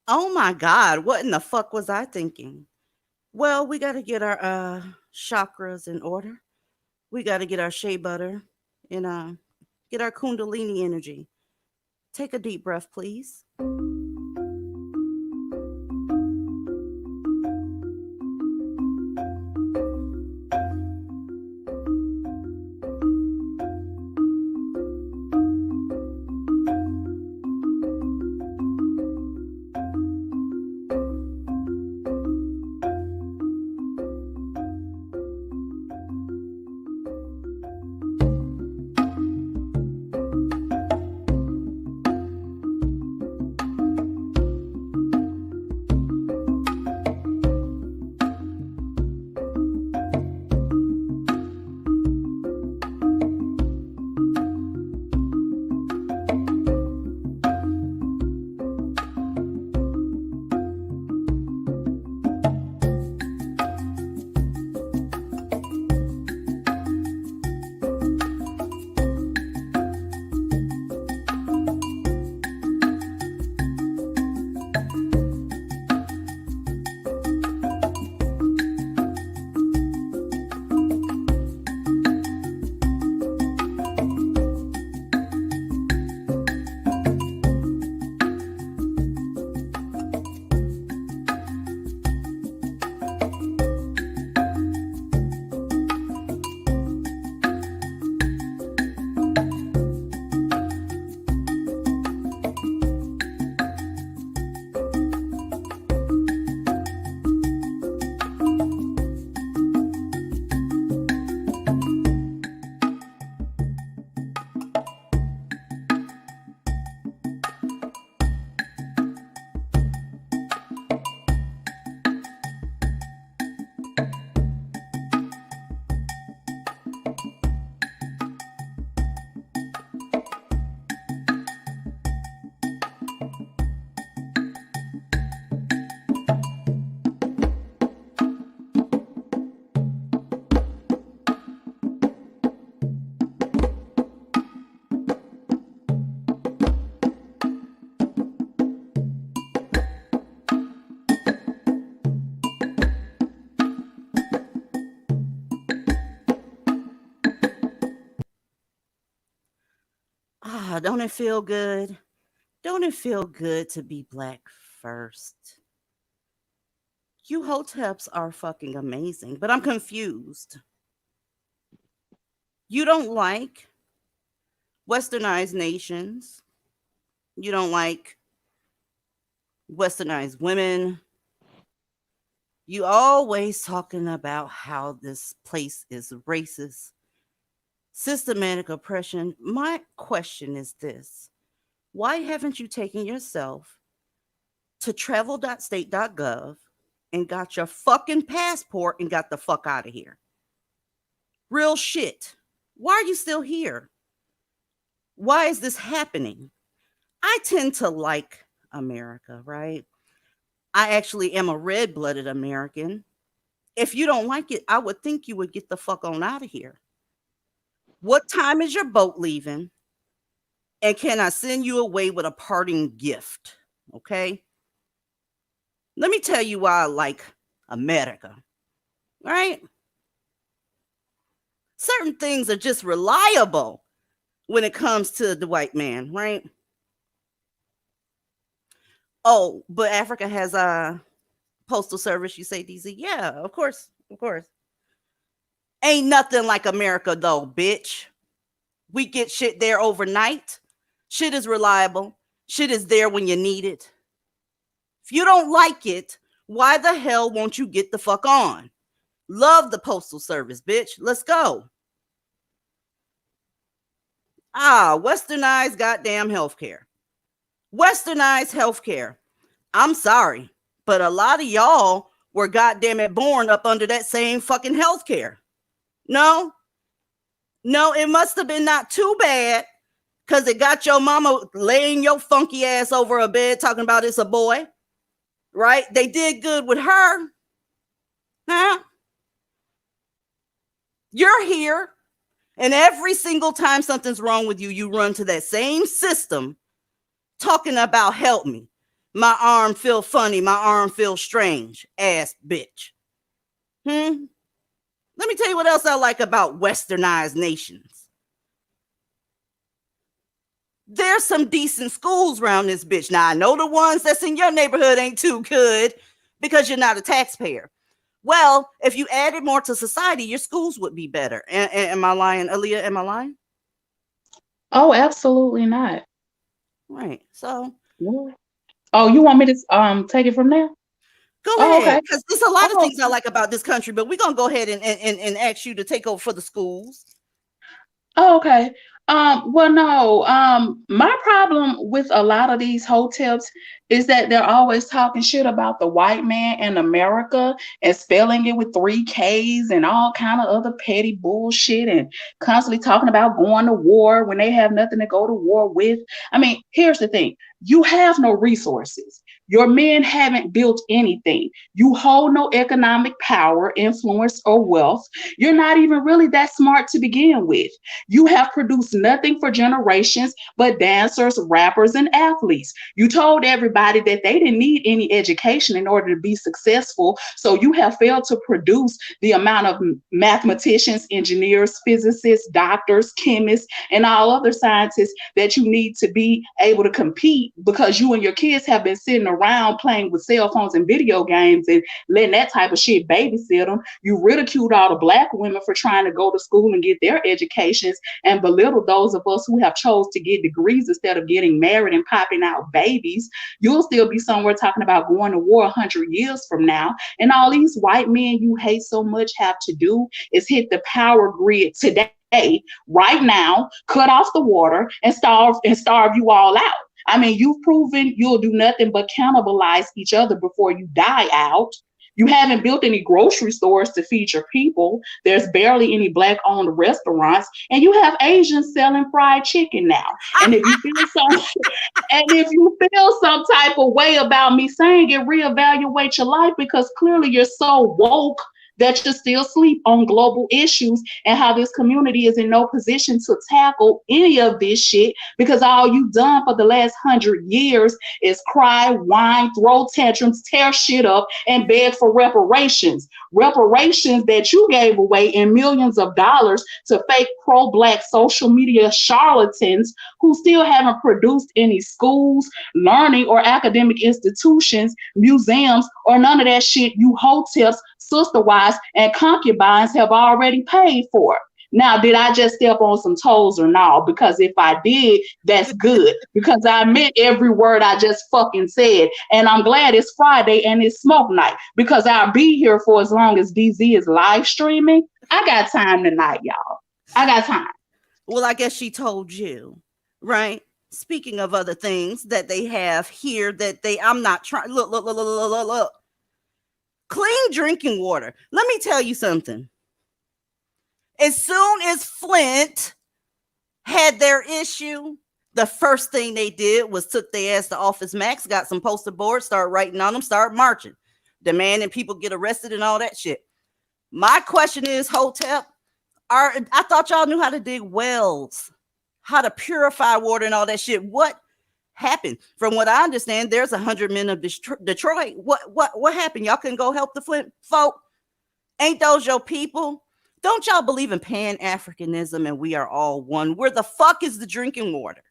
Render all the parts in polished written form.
Oh my God, what in the fuck was I thinking? Well, we got to get our chakras in order. We got to get our shea butter and get our kundalini energy. Take a deep breath, please. don't it feel good? Don't it feel good to be black first? You hoteps are fucking amazing, but I'm confused. You don't like westernized nations. You don't like westernized women. You always talking about how this place is racist, systematic oppression. My question is this: why haven't you taken yourself to travel.state.gov and got your fucking passport and got the fuck out of here? Real shit. Why are you still here? Why is this happening? I tend to like America, right? I actually am a red blooded American. If you don't like it, I would think you would get the fuck on out of here. What time is your boat leaving? And can I send you away with a parting gift? Okay. Let me tell you why I like America, right? Certain things are just reliable when it comes to the white man, right? Oh, but Africa has a postal service, you say, DZ? Yeah, of course, of course. Ain't nothing like America though, bitch. We get shit there overnight. Shit is reliable. Shit is there when you need it. If you don't like it, why the hell won't you get the fuck on? Love the postal service, bitch. Let's go. Westernized goddamn healthcare. Westernized healthcare. I'm sorry, but a lot of y'all were goddamn it born up under that same fucking healthcare. No, it must have been not too bad because it got your mama laying your funky ass over a bed talking about it's a boy, right? They did good with her. Huh? You're here, and every single time something's wrong with you, you run to that same system talking about help me. My arm feel funny. My arm feel strange. Ass bitch. Let me tell you what else I like about westernized nations. There's some decent schools around this bitch. Now, I know the ones that's in your neighborhood ain't too good because you're not a taxpayer. Well, if you added more to society, your schools would be better. Am I lying, Aaliyah? Am I lying? Oh, absolutely not. Right. So What? Oh, you want me to take it from there? go Oh, ahead, okay. because there's a lot of Oh, things I like about this country, but we're going to go ahead and ask you to take over for the schools. oh, okay. Well, no. My problem with a lot of these hotels is that they're always talking shit about the white man in America and spelling it with three K's and all kind of other petty bullshit and constantly talking about going to war when they have nothing to go to war with. I mean, here's the thing. You have no resources. Your men haven't built anything. You hold no economic power, influence, or wealth. You're not even really that smart to begin with. You have produced nothing for generations but dancers, rappers, and athletes. You told everybody that they didn't need any education in order to be successful. So you have failed to produce the amount of mathematicians, engineers, physicists, doctors, chemists, and all other scientists that you need to be able to compete because you and your kids have been sitting around playing with cell phones and video games and letting that type of shit babysit them. You ridiculed all the black women for trying to go to school and get their educations and belittle those of us who have chose to get degrees instead of getting married and popping out babies. You'll still be somewhere talking about going to war 100 years from now. And all these white men you hate so much have to do is hit the power grid today, right now, cut off the water and starve you all out. I mean, you've proven you'll do nothing but cannibalize each other before you die out. You haven't built any grocery stores to feed your people. There's barely any black owned restaurants, and you have Asians selling fried chicken now. And if you feel some and if you feel some type of way about me saying it, reevaluate your life because clearly you're so woke that you still sleep on global issues and how this community is in no position to tackle any of this shit because all you've done for the last 100 years is cry, whine, throw tantrums, tear shit up, and beg for reparations. Reparations that you gave away in millions of dollars to fake pro-black social media charlatans who still haven't produced any schools, learning, or academic institutions, museums, or none of that shit you hotels, sister wives, and concubines have already paid for. Now, did I just step on some toes or no? Because if I did, that's good. Because I meant every word I just fucking said. And I'm glad it's Friday and it's smoke night. Because I'll be here for as long as DZ is live streaming. I got time tonight, y'all. I got time. Well, I guess she told you, right? Speaking of other things that they have here that I'm not trying. Look. Clean drinking water. Let me tell you something. As soon as Flint had their issue, the first thing they did was took their ass to Office Max, got some poster boards, start writing on them, start marching, demanding people get arrested and all that shit. My question is, Hotep, I thought y'all knew how to dig wells, how to purify water and all that shit. What happened? From what I understand, there's 100 men of Detroit. What happened? Y'all couldn't go help the Flint folk? Ain't those your people? Don't y'all believe in Pan-Africanism and we are all one? Where the fuck is the drinking water?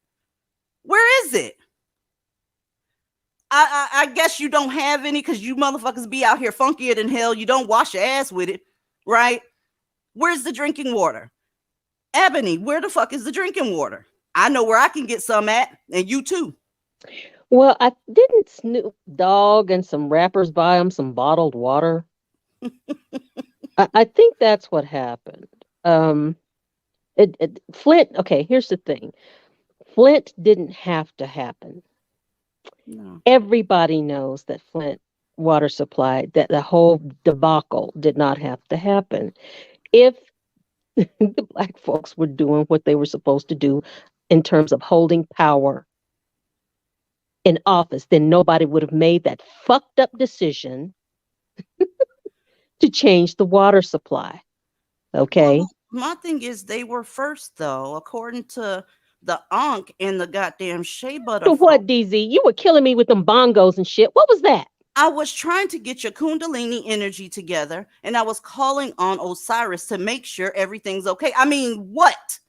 Where is it? I guess you don't have any because you motherfuckers be out here funkier than hell. You don't wash your ass with it, right? Where's the drinking water? Ebony, where the fuck is the drinking water? I know where I can get some at, and you too. Well, I didn't Snoop Dogg and some rappers buy him some bottled water. I think that's what happened. Flint. Okay, here's the thing. Flint didn't have to happen. No. Everybody knows that Flint water supply, that the whole debacle did not have to happen. If the black folks were doing what they were supposed to do in terms of holding power in office, then nobody would have made that fucked up decision to change the water supply. Okay. Well, my thing is they were first though, according to the Ankh and the goddamn shea butter. So what, DZ? You were killing me with them bongos and shit. What was that? I was trying to get your Kundalini energy together, and I was calling on Osiris to make sure everything's okay. I mean, what?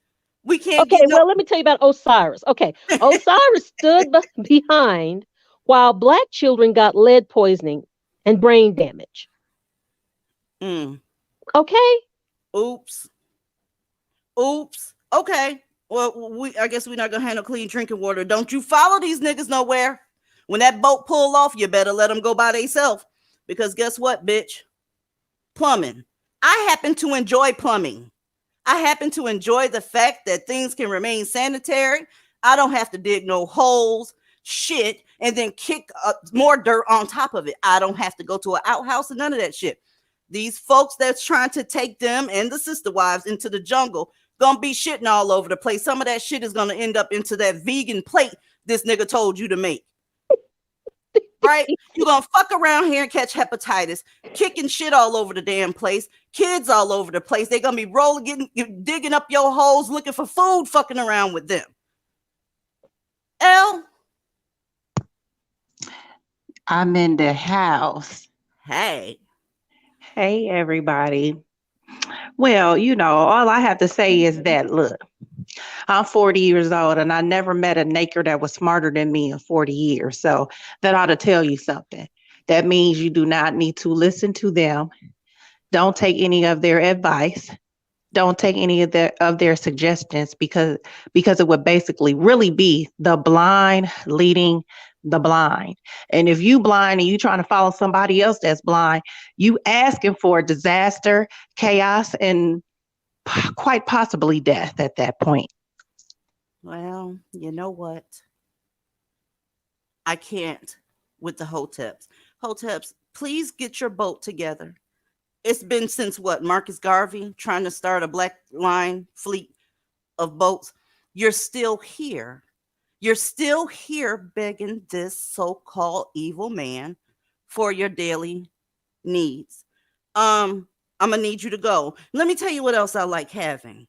We can't Okay, get well, let me tell you about Osiris. Okay, Osiris stood behind while black children got lead poisoning and brain damage. Okay. Oops. Okay. Well, I guess we're not gonna handle clean drinking water. Don't you follow these niggas nowhere. When that boat pull off, you better let them go by themselves. Because guess what, bitch? Plumbing. I happen to enjoy plumbing. I happen to enjoy the fact that things can remain sanitary. I don't have to dig no holes, shit, and then kick more dirt on top of it. I don't have to go to an outhouse and none of that shit. These folks that's trying to take them and the sister wives into the jungle gonna be shitting all over the place. Some of that shit is gonna end up into that vegan plate this nigga told you to make. Right? You're gonna fuck around here and catch hepatitis, kicking shit all over the damn place, kids all over the place. They're gonna be digging up your holes, looking for food, fucking around with them. L, I'm in the house. hey. Hey, everybody. Well, all I have to say is that, look, I'm 40 years old and I never met a naker that was smarter than me in 40 years. So that ought to tell you something. That means you do not need to listen to them. Don't take any of their advice. Don't take any of their suggestions because it would basically really be the blind leading the blind. And if you blind and you trying to follow somebody else that's blind, you asking for disaster, chaos, and quite possibly death at that point. Well, you know what? I can't with the Hoteps. Hoteps, please get your boat together. It's been since what? Marcus Garvey trying to start a black line fleet of boats. You're still here. You're still here begging this so-called evil man for your daily needs. I'm I'm gonna need you to go. Let me tell you what else I like having: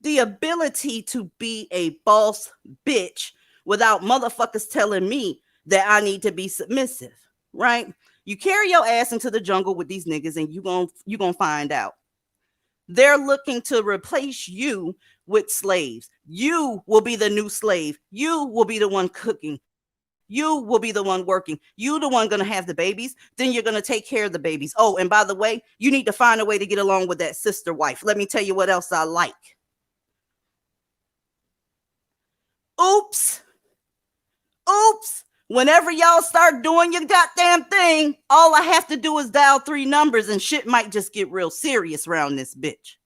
the ability to be a boss bitch without motherfuckers telling me that I need to be submissive, right? You carry your ass into the jungle with these niggas and you going to find out. They're looking to replace you with slaves. You will be the new slave. You will be the one cooking. You will be the one working. You the one going to have the babies. Then you're going to take care of the babies. Oh, and by the way, you need to find a way to get along with that sister wife. Let me tell you what else I like. Oops. Oops. Whenever y'all start doing your goddamn thing, all I have to do is dial 3 numbers and shit might just get real serious around this bitch.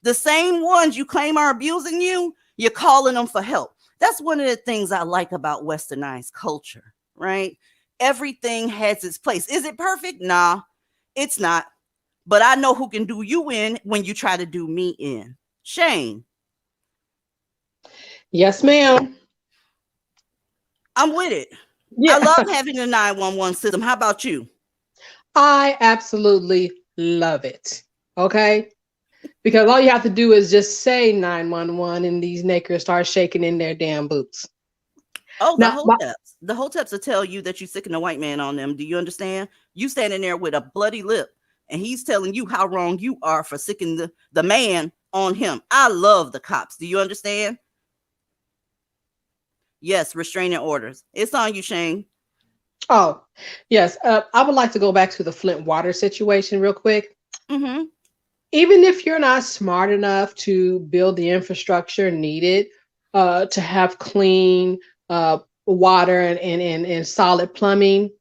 The same ones you claim are abusing you, you're calling them for help. That's one of the things I like about westernized culture, right? Everything has its place. Is it perfect? Nah, it's not. But I know who can do you in when you try to do me in. Shane. Yes, ma'am. I'm with it. I Yeah, love having a 911 system. How about you? I absolutely love it. Okay. Because all you have to do is just say 911 and these nakers start shaking in their damn boots. Oh, the Now, hoteps. The hoteps will tell you that you're sicking a white man on them. Do you understand? You standing there with a bloody lip and he's telling you how wrong you are for sicking the man on him. I love the cops. Do you understand? Yes, restraining orders. It's on you, Shane. oh, yes. I would like to go back to the Flint water situation real quick. Mm-hmm. Even if you're not smart enough to build the infrastructure needed to have clean water and solid plumbing,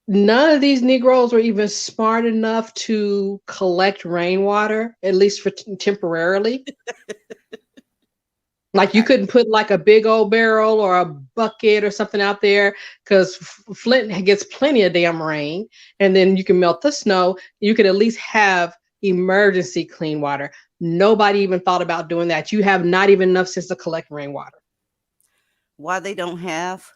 none of these Negroes were even smart enough to collect rainwater, at least for temporarily. Like you couldn't put like a big old barrel or a bucket or something out there because Flint gets plenty of damn rain, and then you can melt the snow. You could at least have emergency clean water. Nobody even thought about doing that. You have not even enough sense to collect rainwater. Why they don't have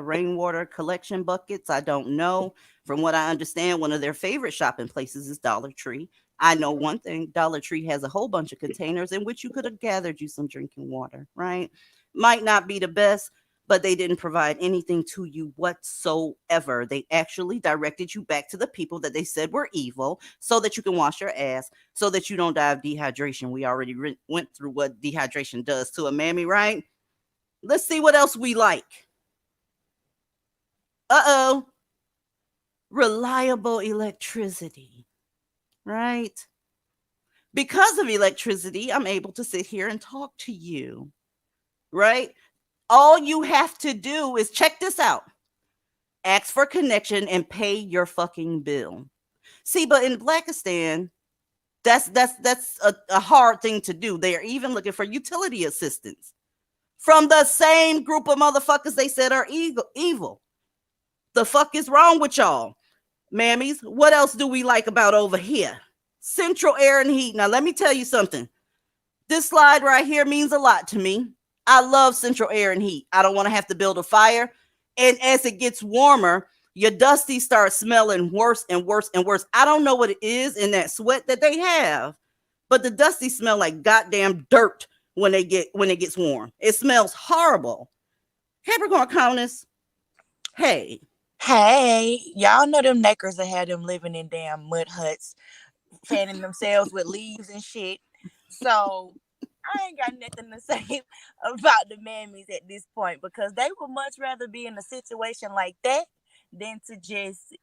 rainwater collection buckets, I don't know. From what I understand, one of their favorite shopping places is Dollar Tree. I know one thing: Dollar Tree has a whole bunch of containers in which you could have gathered you some drinking water, right? Might not be the best, but they didn't provide anything to you whatsoever. They actually directed you back to the people that they said were evil so that you can wash your ass, so that you don't die of dehydration. We already went through what dehydration does to a mammy, right? Let's see what else we like. Uh-oh. Reliable electricity, right? Because of electricity, I'm able to sit here and talk to you, right? All you have to do is check this out. Ask for connection and pay your fucking bill. See, but in Blackistan, that's a hard thing to do. They are even looking for utility assistance from the same group of motherfuckers they said are evil. The fuck is wrong with y'all? Mammies, what else do we like about over here? Central air and heat. Now, let me tell you something. This slide right here means a lot to me. I love central air and heat. I don't want to have to build a fire. And as it gets warmer, your dusty starts smelling worse and worse and worse. I don't know what it is in that sweat that they have, but the dusty smell like goddamn dirt when it gets warm. It smells horrible. Capricorn Countess, hey, Hey, y'all know them nakers that had them living in damn mud huts, fanning themselves with leaves and shit. So I ain't got nothing to say about the mammies at this point because they would much rather be in a situation like that than to just,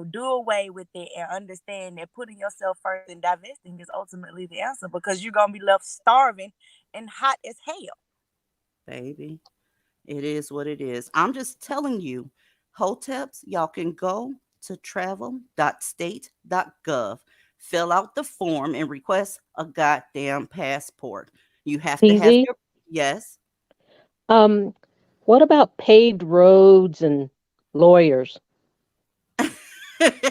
do away with it and understand that putting yourself first and divesting is ultimately the answer because you're gonna be left starving and hot as hell. baby. It is what it is. I'm just telling you, hoteps, y'all can go to travel.state.gov, fill out the form, and request a goddamn passport. You have to have PZ. your, yes. Um, what about paved roads and lawyers?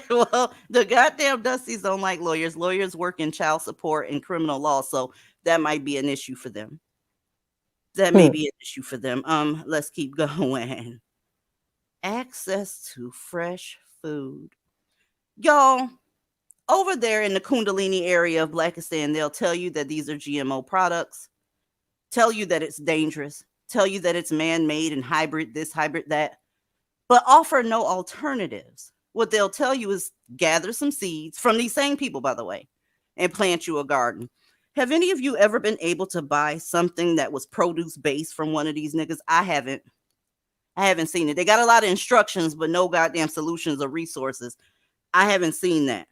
Well, the goddamn Dusties don't like lawyers. Lawyers work in child support and criminal law, so that might be an issue for them. That may Hmm. be an issue for them. Let's keep going. Access to fresh food. Y'all, Over there in the Kundalini area of Blackistan, they'll tell you that these are GMO products, tell you that it's dangerous, tell you that it's man made and hybrid this, hybrid that, but offer no alternatives. What they'll tell you is gather some seeds from these same people, by the way, and plant you a garden. Have any of you ever been able to buy something that was produce based from one of these niggas? I haven't. I haven't seen it. They got a lot of instructions, but no goddamn solutions or resources. I haven't seen that.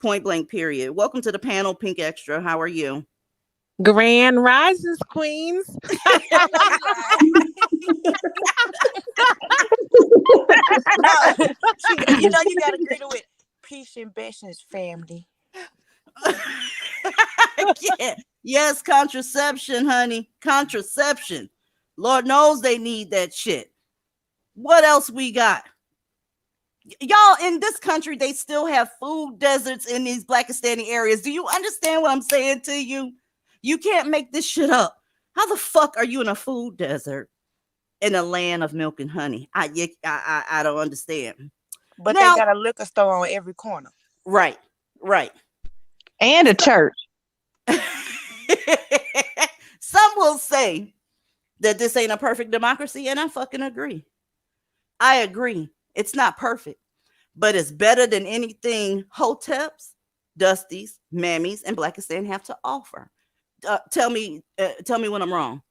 Point blank, period. Welcome to the panel, Pink Extra. How are you? Grand Rises, Queens. No, you know you gotta greet it with peace and blessings, family. Yeah. Yes, contraception, honey. Contraception. Lord knows they need that shit. What else we got? Y'all, in this country, they still have food deserts in these Blackistani areas. Do you understand what I'm saying to you? You can't make this shit up. How the fuck are you in a food desert in a land of milk and honey? I don't understand. But Now, they got a liquor store on every corner. right, right. And a church. Some will say that this ain't a perfect democracy, and I fucking agree. I agree. It's not perfect, but it's better than anything Hoteps, Dusties, Mammies, and Blackistan have to offer. Tell me when I'm wrong.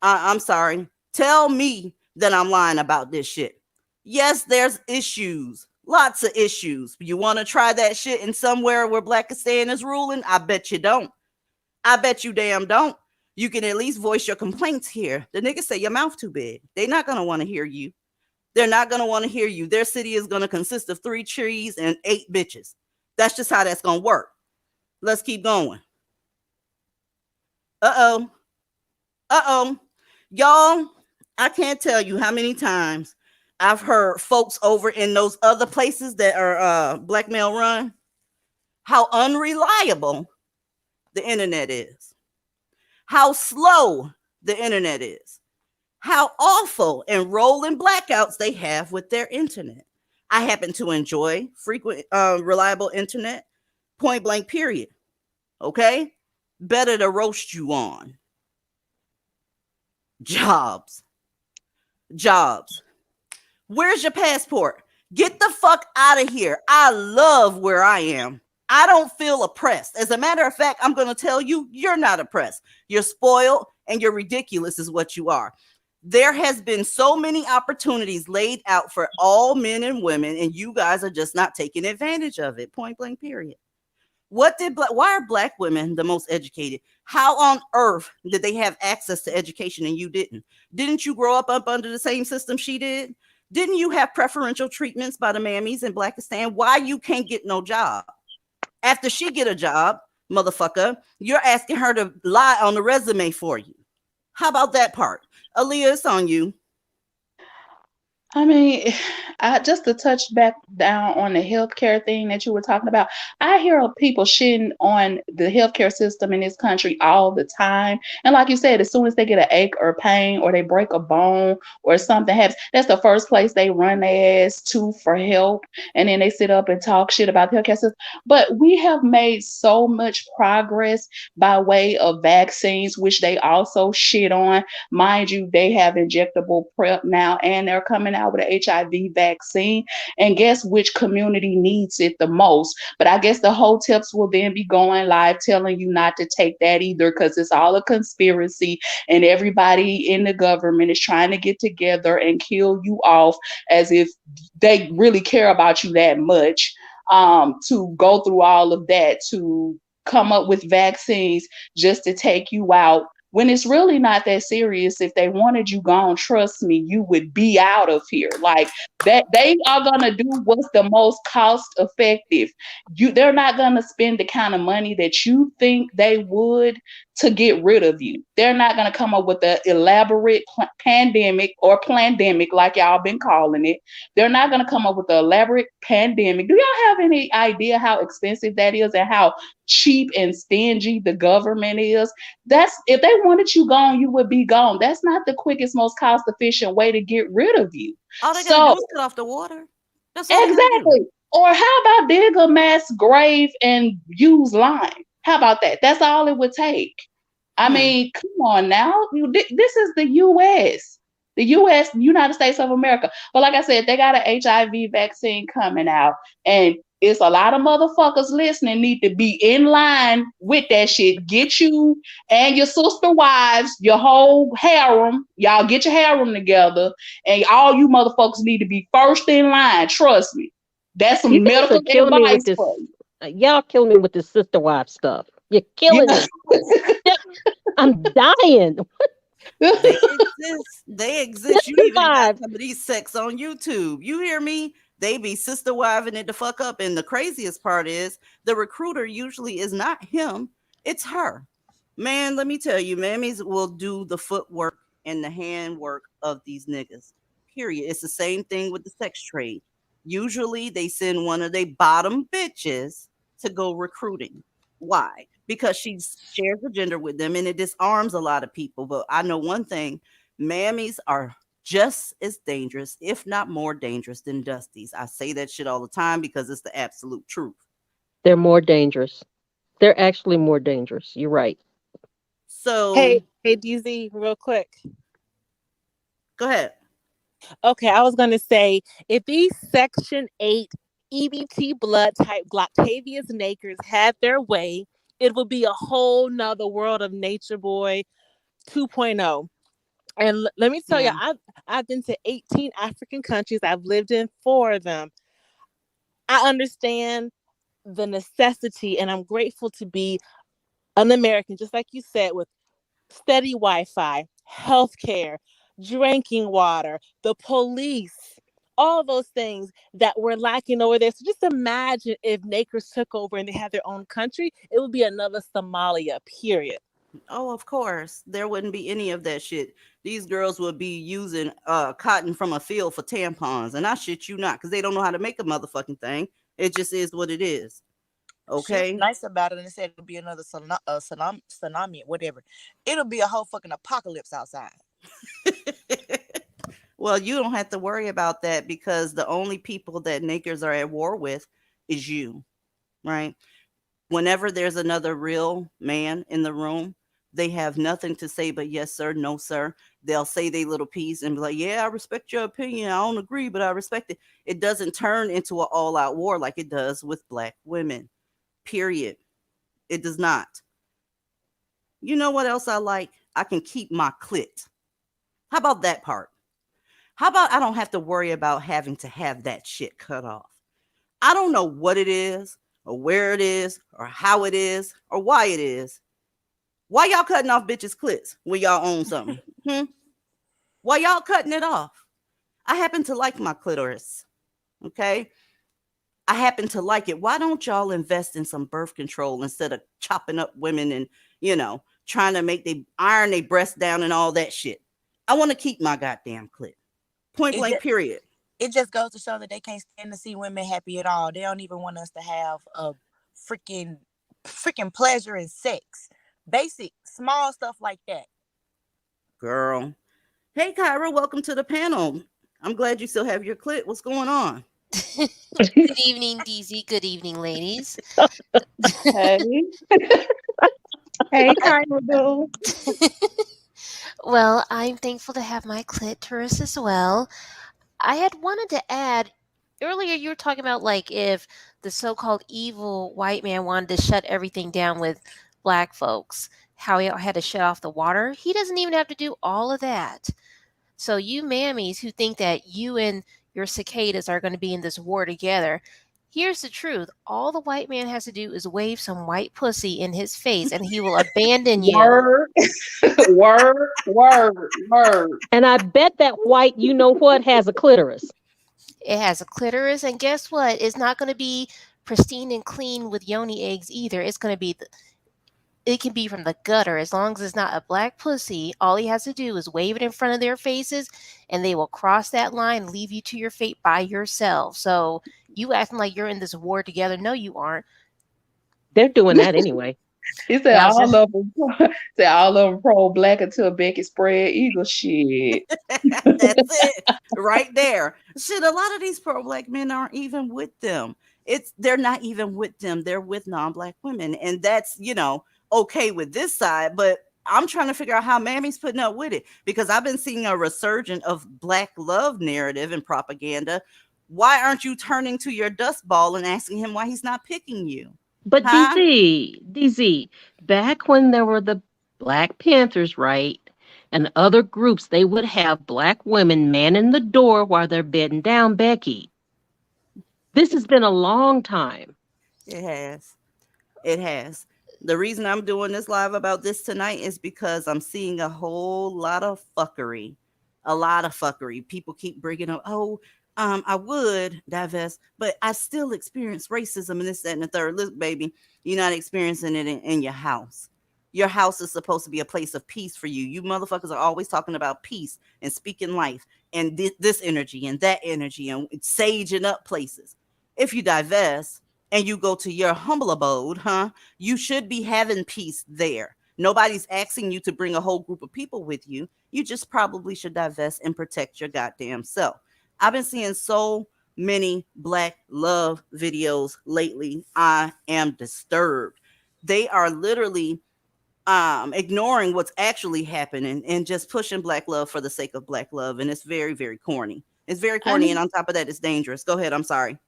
I'm sorry. Tell me that I'm lying about this shit. Yes, there's issues, lots of issues. You want to try that shit in somewhere where Blackistan is ruling? I bet you don't. I bet you damn don't. You can at least voice your complaints here. The niggas say your mouth too big. They're not gonna want to hear you. They're not gonna want to hear you. Their city is gonna consist of 3 trees and 8 bitches. That's just how that's gonna work. Let's keep going. Uh-oh. Uh-oh. Y'all, I can't tell you how many times I've heard folks over in those other places that are black male run, how unreliable the internet is, how slow the internet is, how awful and rolling blackouts they have with their internet. I happen to enjoy frequent, reliable internet, point blank, period. Okay? Better to roast you on. Jobs. Jobs. Where's your passport? Get the fuck out of here. I love where I am. I don't feel oppressed. As a matter of fact, I'm going to tell you, you're not oppressed. You're spoiled and you're ridiculous is what you are. There has been so many opportunities laid out for all men and women, and you guys are just not taking advantage of it. Point blank, period. Why are black women the most educated? How on earth did they have access to education and you didn't? Didn't you grow up under the same system she did? Didn't you have preferential treatments by the mammies in Blackistan? Why you can't get no job? After she get a job, motherfucker, you're asking her to lie on the resume for you. How about that part? Aaliyah, it's on you. I mean, I just to touch back down on the healthcare thing that you were talking about. I hear of people shitting on the healthcare system in this country all the time. And like you said, as soon as they get an ache or pain or they break a bone or something happens, that's the first place they run their ass to for help. And then they sit up and talk shit about the healthcare system. But we have made so much progress by way of vaccines, which they also shit on. Mind you, they have injectable PrEP now, and they're coming out with an HIV vaccine. And guess which community needs it the most? But I guess the whole tips will then be going live telling you not to take that either, because it's all a conspiracy and everybody in the government is trying to get together and kill you off as if they really care about you that much, to go through all of that, to come up with vaccines just to take you out, when it's really not that serious. If they wanted you gone, trust me, you would be out of here. Like that, they are gonna do what's the most cost effective. They're not gonna spend the kind of money that you think they would to get rid of you. They're not gonna come up with an elaborate pandemic or plandemic, like y'all been calling it. They're not gonna come up with an elaborate pandemic. Do y'all have any idea how expensive that is and how cheap and stingy the government is? That's, if they wanted you gone, you would be gone. That's not the quickest, most cost efficient way to get rid of you. All they gotta do is cut off the water. That's all Exactly. Or how about dig a mass grave and use lime? How about that? That's all it would take. I Hmm. mean, come on now. This is the U.S., the U.S., United States of America. But like I said, they got an HIV vaccine coming out, and it's a lot of motherfuckers listening need to be in line with that shit. Get you and your sister wives, your whole harem. Y'all get your harem together, and all you motherfuckers need to be first in line. Trust me. That's You some guys are medical killing me with advice this. for you. Y'all killing me with this sister wife stuff. You're killing Yeah. me. I'm dying. They exist. They exist. You Sister even got wives. some of these sects on YouTube. You hear me? They be sister wiving it the fuck up. And the craziest part is the recruiter usually is not him, it's her. Man, let me tell you, mammies will do the footwork and the handwork of these niggas. Period. It's the same thing with the sex trade. Usually they send one of their bottom bitches to go recruiting. Why? Because she shares the gender with them and it disarms a lot of people. But I know one thing, mammies are just as dangerous, if not more dangerous than Dusties. I say that shit all the time because it's the absolute truth. They're more dangerous. They're actually more dangerous. You're right. So Hey, DZ, real quick. go ahead. Okay, I was gonna say if these Section 8 EBT blood type Gloctavius Nakers had their way, it would be a whole nother world of Nature Boy 2.0. And let me tell you, Mm. I've been to 18 African countries. I've lived in 4 of them. I understand the necessity, and I'm grateful to be an American, just like you said, with steady Wi-Fi, healthcare, drinking water, the police, all those things that we're lacking over there. So just imagine if Nakers took over and they had their own country, it would be another Somalia, period. Oh, of course. There wouldn't be any of that shit. These girls would be using cotton from a field for tampons. And I shit you not, because they don't know how to make a motherfucking thing. It just is what it is. She was Okay. nice about it and said it'll be another tsunami, whatever. It'll be a whole fucking apocalypse outside. Well, you don't have to worry about that because the only people that niggers are at war with is you, right? Whenever there's another real man in the room, they have nothing to say but yes, sir, no, sir. They'll say they little piece and be like, yeah, I respect your opinion. I don't agree, but I respect it. It doesn't turn into an all out war like it does with black women, period. It does not. You know what else I like? I can keep my clit. How about that part? How about I don't have to worry about having to have that shit cut off? I don't know what it is, or where it is, or how it is, or why it is. Why y'all cutting off bitches' clits when y'all own something? Hmm? Why y'all cutting it off? I happen to like my clitoris. Okay? I happen to like it. Why don't y'all invest in some birth control instead of chopping up women and, trying to make they iron their breasts down and all that shit? I want to keep my goddamn clit. Point It blank, just, period. it just goes to show that they can't stand to see women happy at all. They don't even want us to have a freaking freaking pleasure in sex. Basic small stuff like that. Girl. Hey, Kyra, welcome to the panel. I'm glad you still have your clit. What's going on? Good evening, DZ. Good evening, ladies. Hey. Hey, Kyra Boo. Well, I'm thankful to have my clitoris as well. I had wanted to add earlier, you were talking about like if the so called evil white man wanted to shut everything down with black folks, how he had to shut off the water. He doesn't even have to do all of that. So, you mammies who think that you and your cicadas are going to be in this war together, here's the truth. All the white man has to do is wave some white pussy in his face and he will abandon you. Word, word, word, word. And I bet that white, you know what, has a clitoris. It has a clitoris, and guess what? It's not going to be pristine and clean with yoni eggs either. It's going to be it can be from the gutter as long as it's not a black pussy. All he has to do is wave it in front of their faces and they will cross that line and leave you to your fate by yourself. So you acting like you're in this war together. No, you aren't. They're doing that anyway. He said Now, all of them. Said all of them pro black until Becky spread eagle shit. that's it right there. Shit, a lot of these pro black men aren't even with them. They're not even with them. They're with non-black women. And that's, okay with this side, but I'm trying to figure out how Mammy's putting up with it because I've been seeing a resurgence of black love narrative and propaganda. Why aren't you turning to your dust ball and asking him why he's not picking you? But Huh? DZ, back when there were the Black Panthers, right? And other groups, they would have black women manning the door while they're bedding down Becky. This has been a long time. It has. It has. The reason I'm doing this live about this tonight is because I'm seeing a whole lot of fuckery. A lot of fuckery. People keep bringing up, oh, I would divest, but I still experience racism and this, that, and the third. Look, baby, you're not experiencing it in your house. Your house is supposed to be a place of peace for you. You motherfuckers are always talking about peace and speaking life and this energy and that energy and saging up places. If you divest, and you go to your humble abode, you should be having peace there. Nobody's asking you to bring a whole group of people with you. You just probably should divest and protect your goddamn self. I've been seeing so many black love videos lately. I am disturbed. They are literally ignoring what's actually happening and just pushing black love for the sake of black love. And it's very, very corny. It's very corny. And And on top of that, it's dangerous. Go ahead. I'm sorry.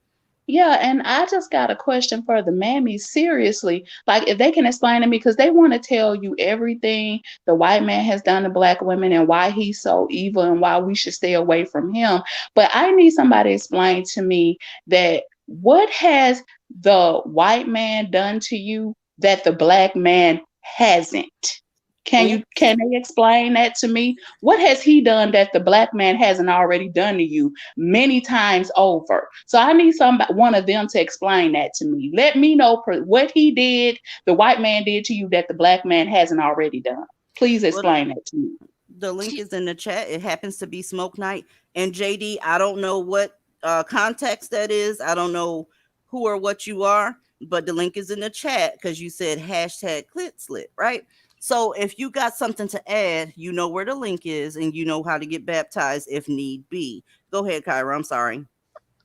yeah, and I just got a question for the mammies. Seriously, like if they can explain to me, because they want to tell you everything the white man has done to black women and why he's so evil and why we should stay away from him. But I need somebody to explain to me that what has the white man done to you that the black man hasn't? Can they explain that to me? What has he done that the black man hasn't already done to you many times over? So I need one of them to explain that to me. Let me know what he did, the white man did to you that the black man hasn't already done. Please Well, explain that to me. the link To- is in the chat. It happens to be Smoke Night. And JD, I don't know what context that is. I don't know who or what you are, but the link is in the chat because you said hashtag clit slit, right? So if you got something to add, you know where the link is and you know how to get baptized if need be. Go ahead, Kyra. I'm sorry.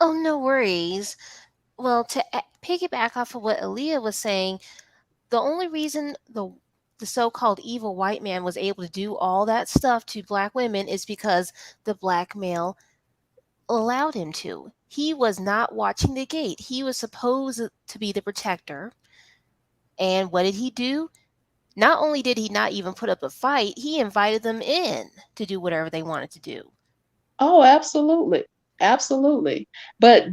oh, no worries. Well, to piggyback off of what Aaliyah was saying, the only reason the so-called evil white man was able to do all that stuff to black women is because the black male allowed him to. He was not watching the gate. He was supposed to be the protector. And what did he do? Not only did he not even put up a fight, he invited them in to do whatever they wanted to do. Oh, absolutely. Absolutely. But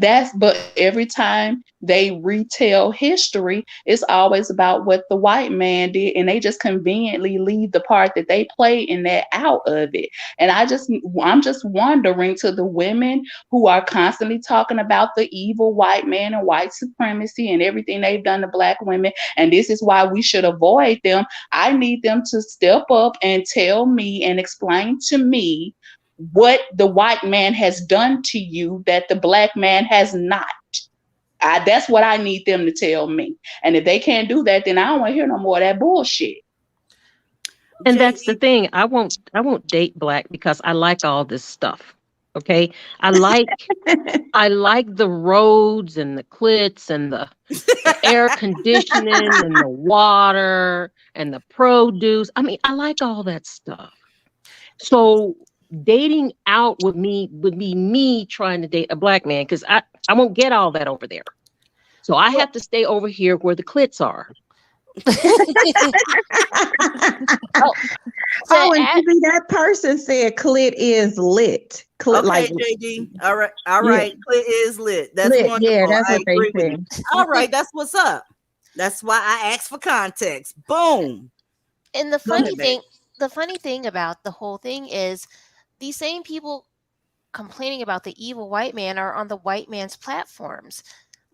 every time they retell history, it's always about what the white man did, and they just conveniently leave the part that they played in that out of it. And I'm just wondering, to the women who are constantly talking about the evil white man and white supremacy and everything they've done to black women, and this is why we should avoid them. I need them to step up and tell me and explain to me what the white man has done to you that the black man has not. That's what I need them to tell me. And if they can't do that, then I don't want to hear no more of that bullshit. And that's the JD, thing. I won't date black because I like all this stuff. Okay? I like I like the roads and the clits and the air conditioning and the water and the produce. I mean, I like all that stuff. So dating out with me would be me trying to date a black man because I won't get all that over there. So I well, have to stay over here where the clits are. Oh, to Oh, and add, maybe that person said clit is lit. Clit like okay, JD. All right. All yeah, right. Clit is lit. That's lit. Yeah, wonderful. that's I what they agree with you. said. All right. That's what's up. That's why I asked for context. Boom. and the Go funny ahead, babe. thing, the funny thing about the whole thing is these same people complaining about the evil white man are on the white man's platforms.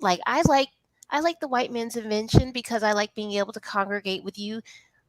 Like I like the white man's invention because I like being able to congregate with you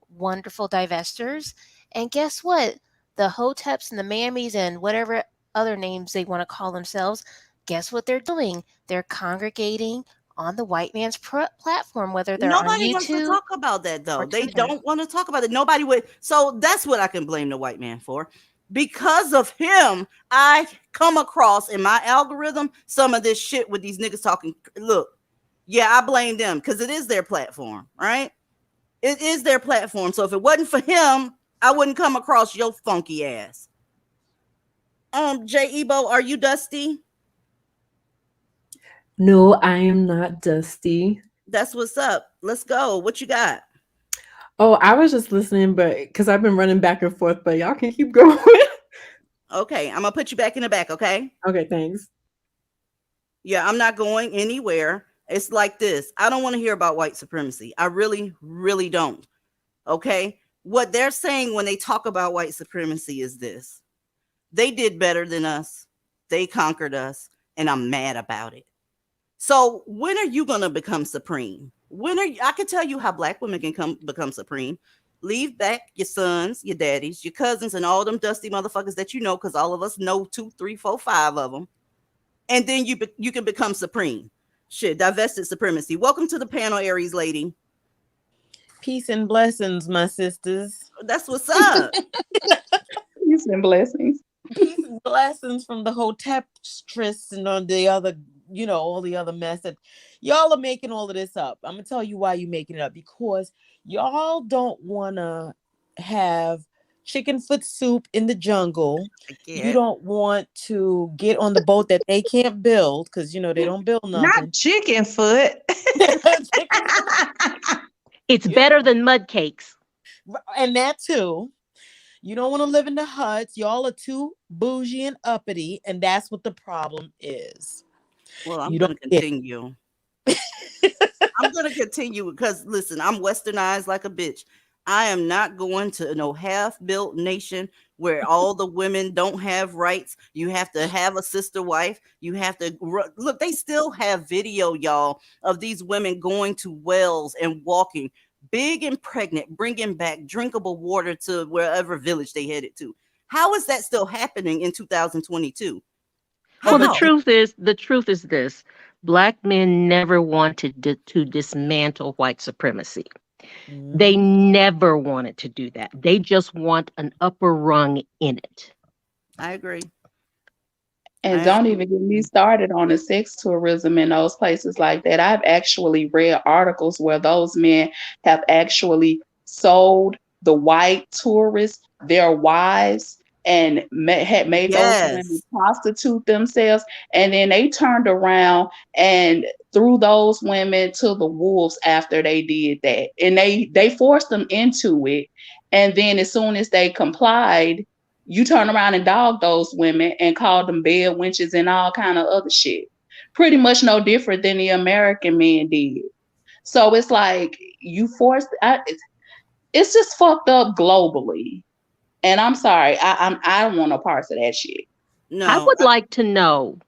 wonderful divestors. And guess what? The hoteps and the mammies and whatever other names they want to call themselves, guess what they're doing? They're congregating on the white man's platform, whether they're on Nobody wants to YouTube talk about that though. or They Twitter. don't want to talk about it. Nobody would. So that's what I can blame the white man for. Because of him, I come across in my algorithm some of this shit with these niggas talking. Look, yeah, I blame them because it is their platform, right? It is their platform. So if it wasn't for him, I wouldn't come across your funky ass. J Ebo, are you dusty? No, I am not dusty. That's what's up. Let's go. What you got? Oh, I was just listening, but because I've been running back and forth, but y'all can keep going. Okay, I'm gonna put you back in the back, okay? Okay, thanks. Yeah, I'm not going anywhere. It's like this. I don't want to hear about white supremacy. I really, really don't. Okay? What they're saying when they talk about white supremacy is this. They did better than us. They conquered us, and I'm mad about it. So when are you going to become supreme? When are you, I can tell you how black women can become supreme. Leave back your sons, your daddies, your cousins, and all them dusty motherfuckers that you know, because all of us know 2, 3, 4, 5 of them. And then you can become supreme. Shit, divested supremacy. Welcome to the panel, Aries lady. Peace and blessings, my sisters. That's what's up. Peace and blessings. Peace and blessings from the Hotepstress and on the other, all the other mess that y'all are making all of this up. I'm gonna tell you why you're making it up, because y'all don't wanna have chicken foot soup in the jungle. You don't want to get on the boat that they can't build because they don't build nothing. Not chicken foot. It's better than mud cakes. And that too. You don't want to live in the huts. Y'all are too bougie and uppity, and that's what the problem is. Well, I'm going to continue. I'm going to continue because, listen, I'm westernized like a bitch. I am not going to no half-built nation where all the women don't have rights. You have to have a sister wife. You have to look. They still have video, y'all, of these women going to wells and walking, big and pregnant, bringing back drinkable water to wherever village they headed to. How is that still happening in 2022? Well, the truth is this: black men never wanted to dismantle white supremacy. They never wanted to do that. They just want an upper rung in it. I agree. And don't even get me started on the sex tourism in those places like that. I've actually read articles where those men have actually sold the white tourists their wives and had made those women prostitute themselves. And then they turned around and threw those women to the wolves after they did that. And they forced them into it. And then as soon as they complied, you turn around and dog those women and call them bed wenches and all kind of other shit. Pretty much no different than the American men did. So it's like you forced. It's just fucked up globally. And I'm sorry, I don't want no parts of that shit. No, I would like to know.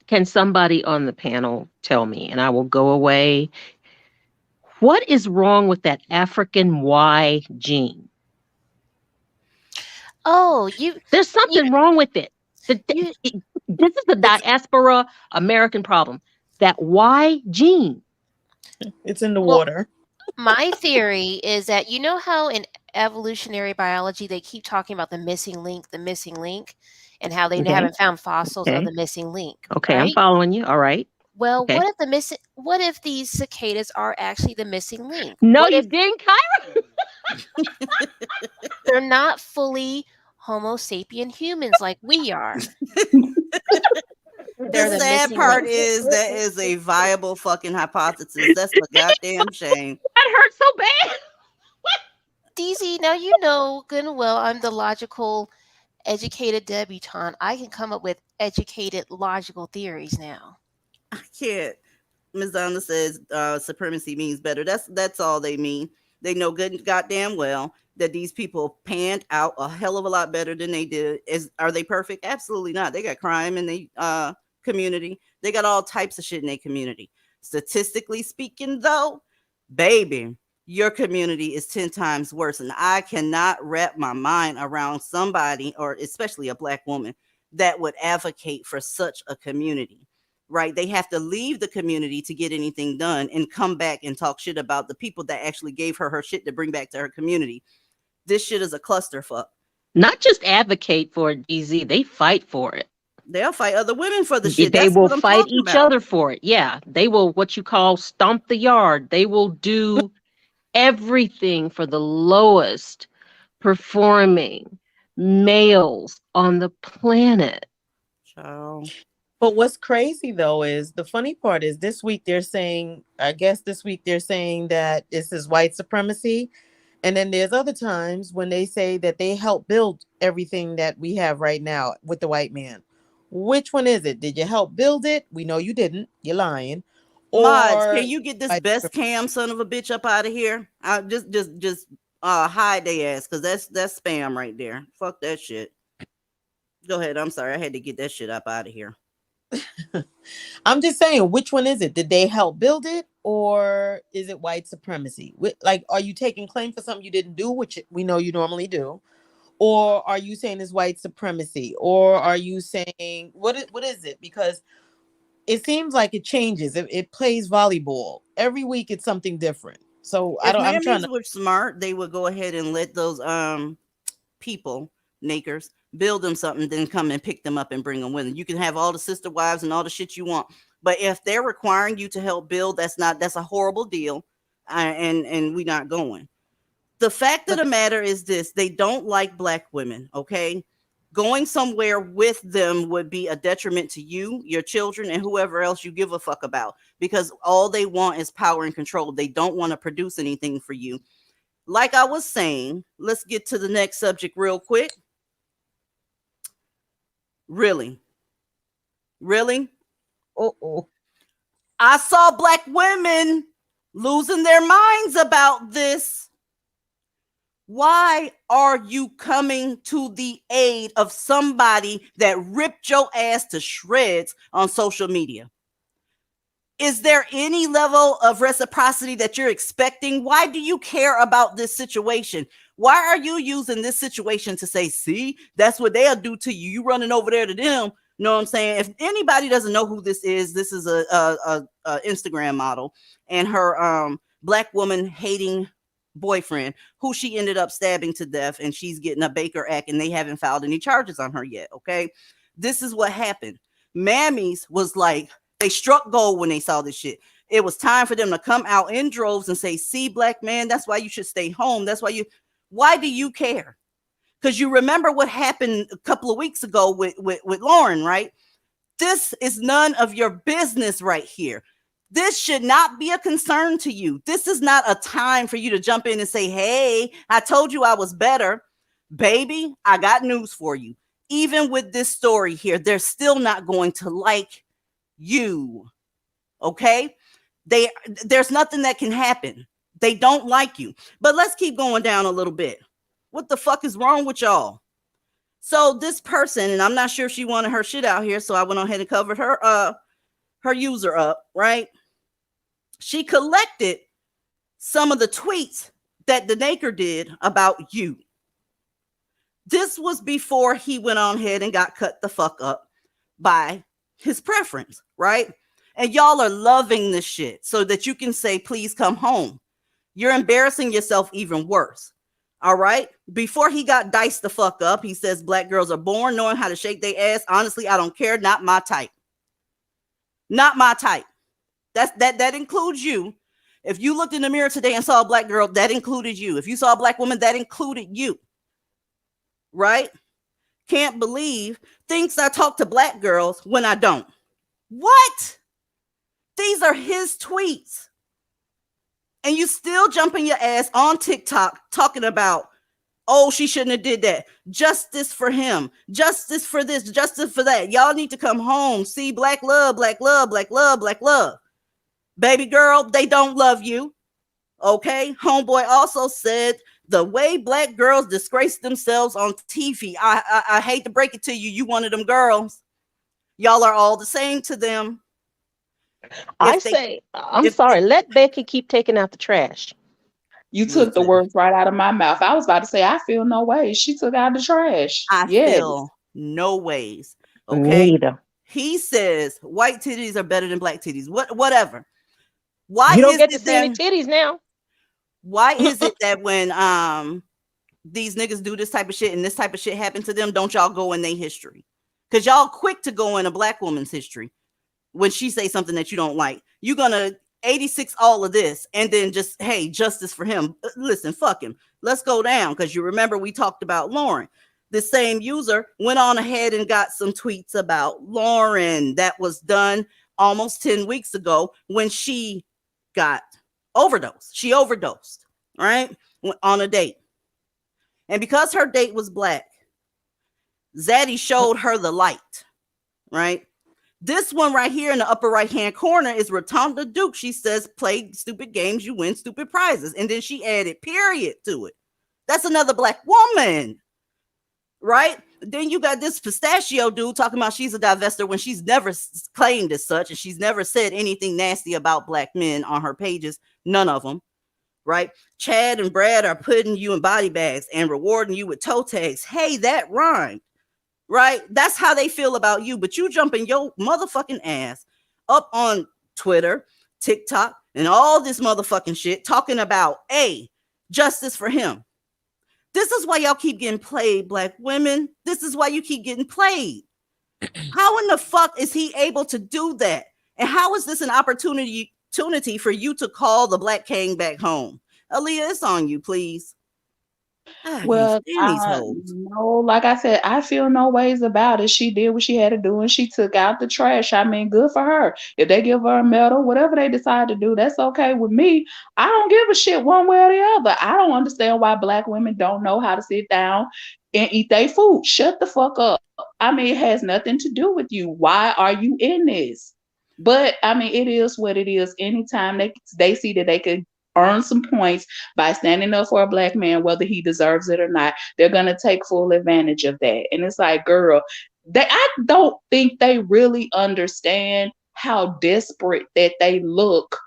Can somebody on the panel tell me, and I will go away. What is wrong with that African Y gene? Oh, there's something wrong with it. This is the diaspora American problem. That Y gene. It's in the water. My theory is that how in evolutionary biology they keep talking about the missing link, and how they haven't found fossils of the missing link. Okay, right? I'm following you. All right. Well, what if these cicadas are actually the missing link? No, you didn't, Kyra. They're not fully Homo sapien humans like we are. The sad part is that is a viable fucking hypothesis. That's a goddamn shame. That hurts so bad. DZ, now you know good and well I'm the logical, educated debutante. I can come up with educated, logical theories now. I can't. Ms. Donna says supremacy means better. That's all they mean. They know good and goddamn well that these people panned out a hell of a lot better than they did. Are they perfect? Absolutely not. They got crime in the community. They got all types of shit in their community. Statistically speaking, though, baby, your community is 10 times worse. And I cannot wrap my mind around somebody, or especially a black woman, that would advocate for such a community. right? They have to leave the community to get anything done and come back and talk shit about the people that actually gave her shit to bring back to her community. This shit is a clusterfuck. Not just advocate for it, DZ, they fight for it. They'll fight other women for the shit. They That's will what I'm fight talking each about. other for it. Yeah, they will what you call stomp the yard. They will do everything for the lowest performing males on the planet. Child. But what's crazy though is the funny part is this week they're saying, I guess this week they're saying that this is white supremacy. And then there's other times when they say that they helped build everything that we have right now with the white man. Which one is it? Did you help build it? We know you didn't. You're lying. Mods, Or can you get this best cam son of a bitch up out of here? Just hide they ass, because that's spam right there. Fuck that shit. Go ahead. I'm sorry. I had to get that shit up out of here. I'm just saying, which one is it? Did they help build it, or is it white supremacy? Like, are you taking claim for something you didn't do, which we know you normally do, or are you saying it's white supremacy, or are you saying what is it? Because it seems like it changes. It plays volleyball every week. It's something different. So I If don't. I'm trying mammies to. were smart, they would go ahead and let those people, nakers, build them something, then come and pick them up and bring them with them. You can have all the sister wives and all the shit you want, but if they're requiring you to help build, that's a horrible deal, and we're not going. The fact of the matter is this: they don't like black women. Okay, going somewhere with them would be a detriment to you, your children, and whoever else you give a fuck about, because all they want is power and control. They don't want to produce anything for you. Like I was saying, let's get to the next subject real quick. Really? I saw black women losing their minds about this. Why are you coming to the aid of somebody that ripped your ass to shreds on social media? Is there any level of reciprocity that you're expecting? Why do you care about this situation? Why are you using this situation to say, see, that's what they'll do to you? You running over there to them. You know what I'm saying? If anybody doesn't know who this is a Instagram model and her black woman hating boyfriend who she ended up stabbing to death, and she's getting a Baker Act, and they haven't filed any charges on her yet. Okay, this is what happened. Mammies was like, they struck gold when they saw this shit. It was time for them to come out in droves and say, see, black man, that's why you should stay home. Why do you care? Because you remember what happened a couple of weeks ago with Lauren, right? This is none of your business right here. This should not be a concern to you. This is not a time for you to jump in and say, hey, I told you I was better. Baby, I got news for you. Even with this story here, they're still not going to like you. Okay? There's nothing that can happen. They don't like you. But let's keep going down a little bit. What the fuck is wrong with y'all? So this person, and I'm not sure if she wanted her shit out here, so I went ahead and covered her user up, right? She collected some of the tweets that the Naker did about you. This was before he went on ahead and got cut the fuck up by his preference, right? And y'all are loving this shit so that you can say, please come home. You're embarrassing yourself even worse. All right. Before he got diced the fuck up, he says black girls are born knowing how to shake their ass. Honestly, I don't care. Not my type. Not my type. That includes you. If you looked in the mirror today and saw a black girl, that included you. If you saw a black woman, that included you. Right? Can't believe thinks I talk to black girls when I don't. What? These are his tweets. And you still jumping your ass on TikTok talking about, oh, she shouldn't have did that. Justice for him. Justice for this. Justice for that. Y'all need to come home. See, black love, black love, black love, black love. Baby girl, they don't love you. Okay? Homeboy also said the way black girls disgrace themselves on TV. I hate to break it to you. You one of them girls. Y'all are all the same to them. I'm sorry. Let Becky keep taking out the trash. You took the words right out of my mouth. I was about to say, I feel no way. She took out the trash. I yes. feel no ways. Okay. Me neither. He says white titties are better than black titties. Whatever. Why You don't is get to it see any that? titties now. Why is it that when these niggas do this type of shit and this type of shit happen to them, don't y'all go in their history? Because y'all quick to go in a black woman's history when she say something that you don't like. You're gonna 86 all of this and then just, hey, justice for him. Listen, fuck him. Let's go down. Because you remember we talked about Lauren. The same user went on ahead and got some tweets about Lauren that was done almost 10 weeks ago when she got overdosed. She overdosed, right? On a date. And because her date was black, Zaddy showed her the light, right? This one right here in the upper right-hand corner is Rotunda Duke. She says, play stupid games, you win stupid prizes. And then she added period to it. That's another black woman, right? Then you got this pistachio dude talking about she's a divester when she's never claimed as such. And she's never said anything nasty about black men on her pages. None of them, right? Chad and Brad are putting you in body bags and rewarding you with toe tags. Hey, that rhymed. Right? That's how they feel about you. But you jumping your motherfucking ass up on Twitter, TikTok, and all this motherfucking shit talking about, justice for him. This is why y'all keep getting played, black women. This is why you keep getting played. How in the fuck is he able to do that? And how is this an opportunity for you to call the black king back home? Aaliyah, it's on you, please. Well, These hoes. no, like I said, I feel no ways about it. She did what she had to do and she took out the trash. I mean, good for her. If they give her a medal, whatever they decide to do, that's okay with me. I don't give a shit one way or the other. I don't understand why black women don't know how to sit down and eat their food. Shut the fuck up. I mean, it has nothing to do with you. Why are you in this? But I mean, it is what it is. Anytime they see that they could earn some points by standing up for a black man, whether he deserves it or not, they're gonna take full advantage of that. And it's like, girl, I don't think they really understand how desperate that they look,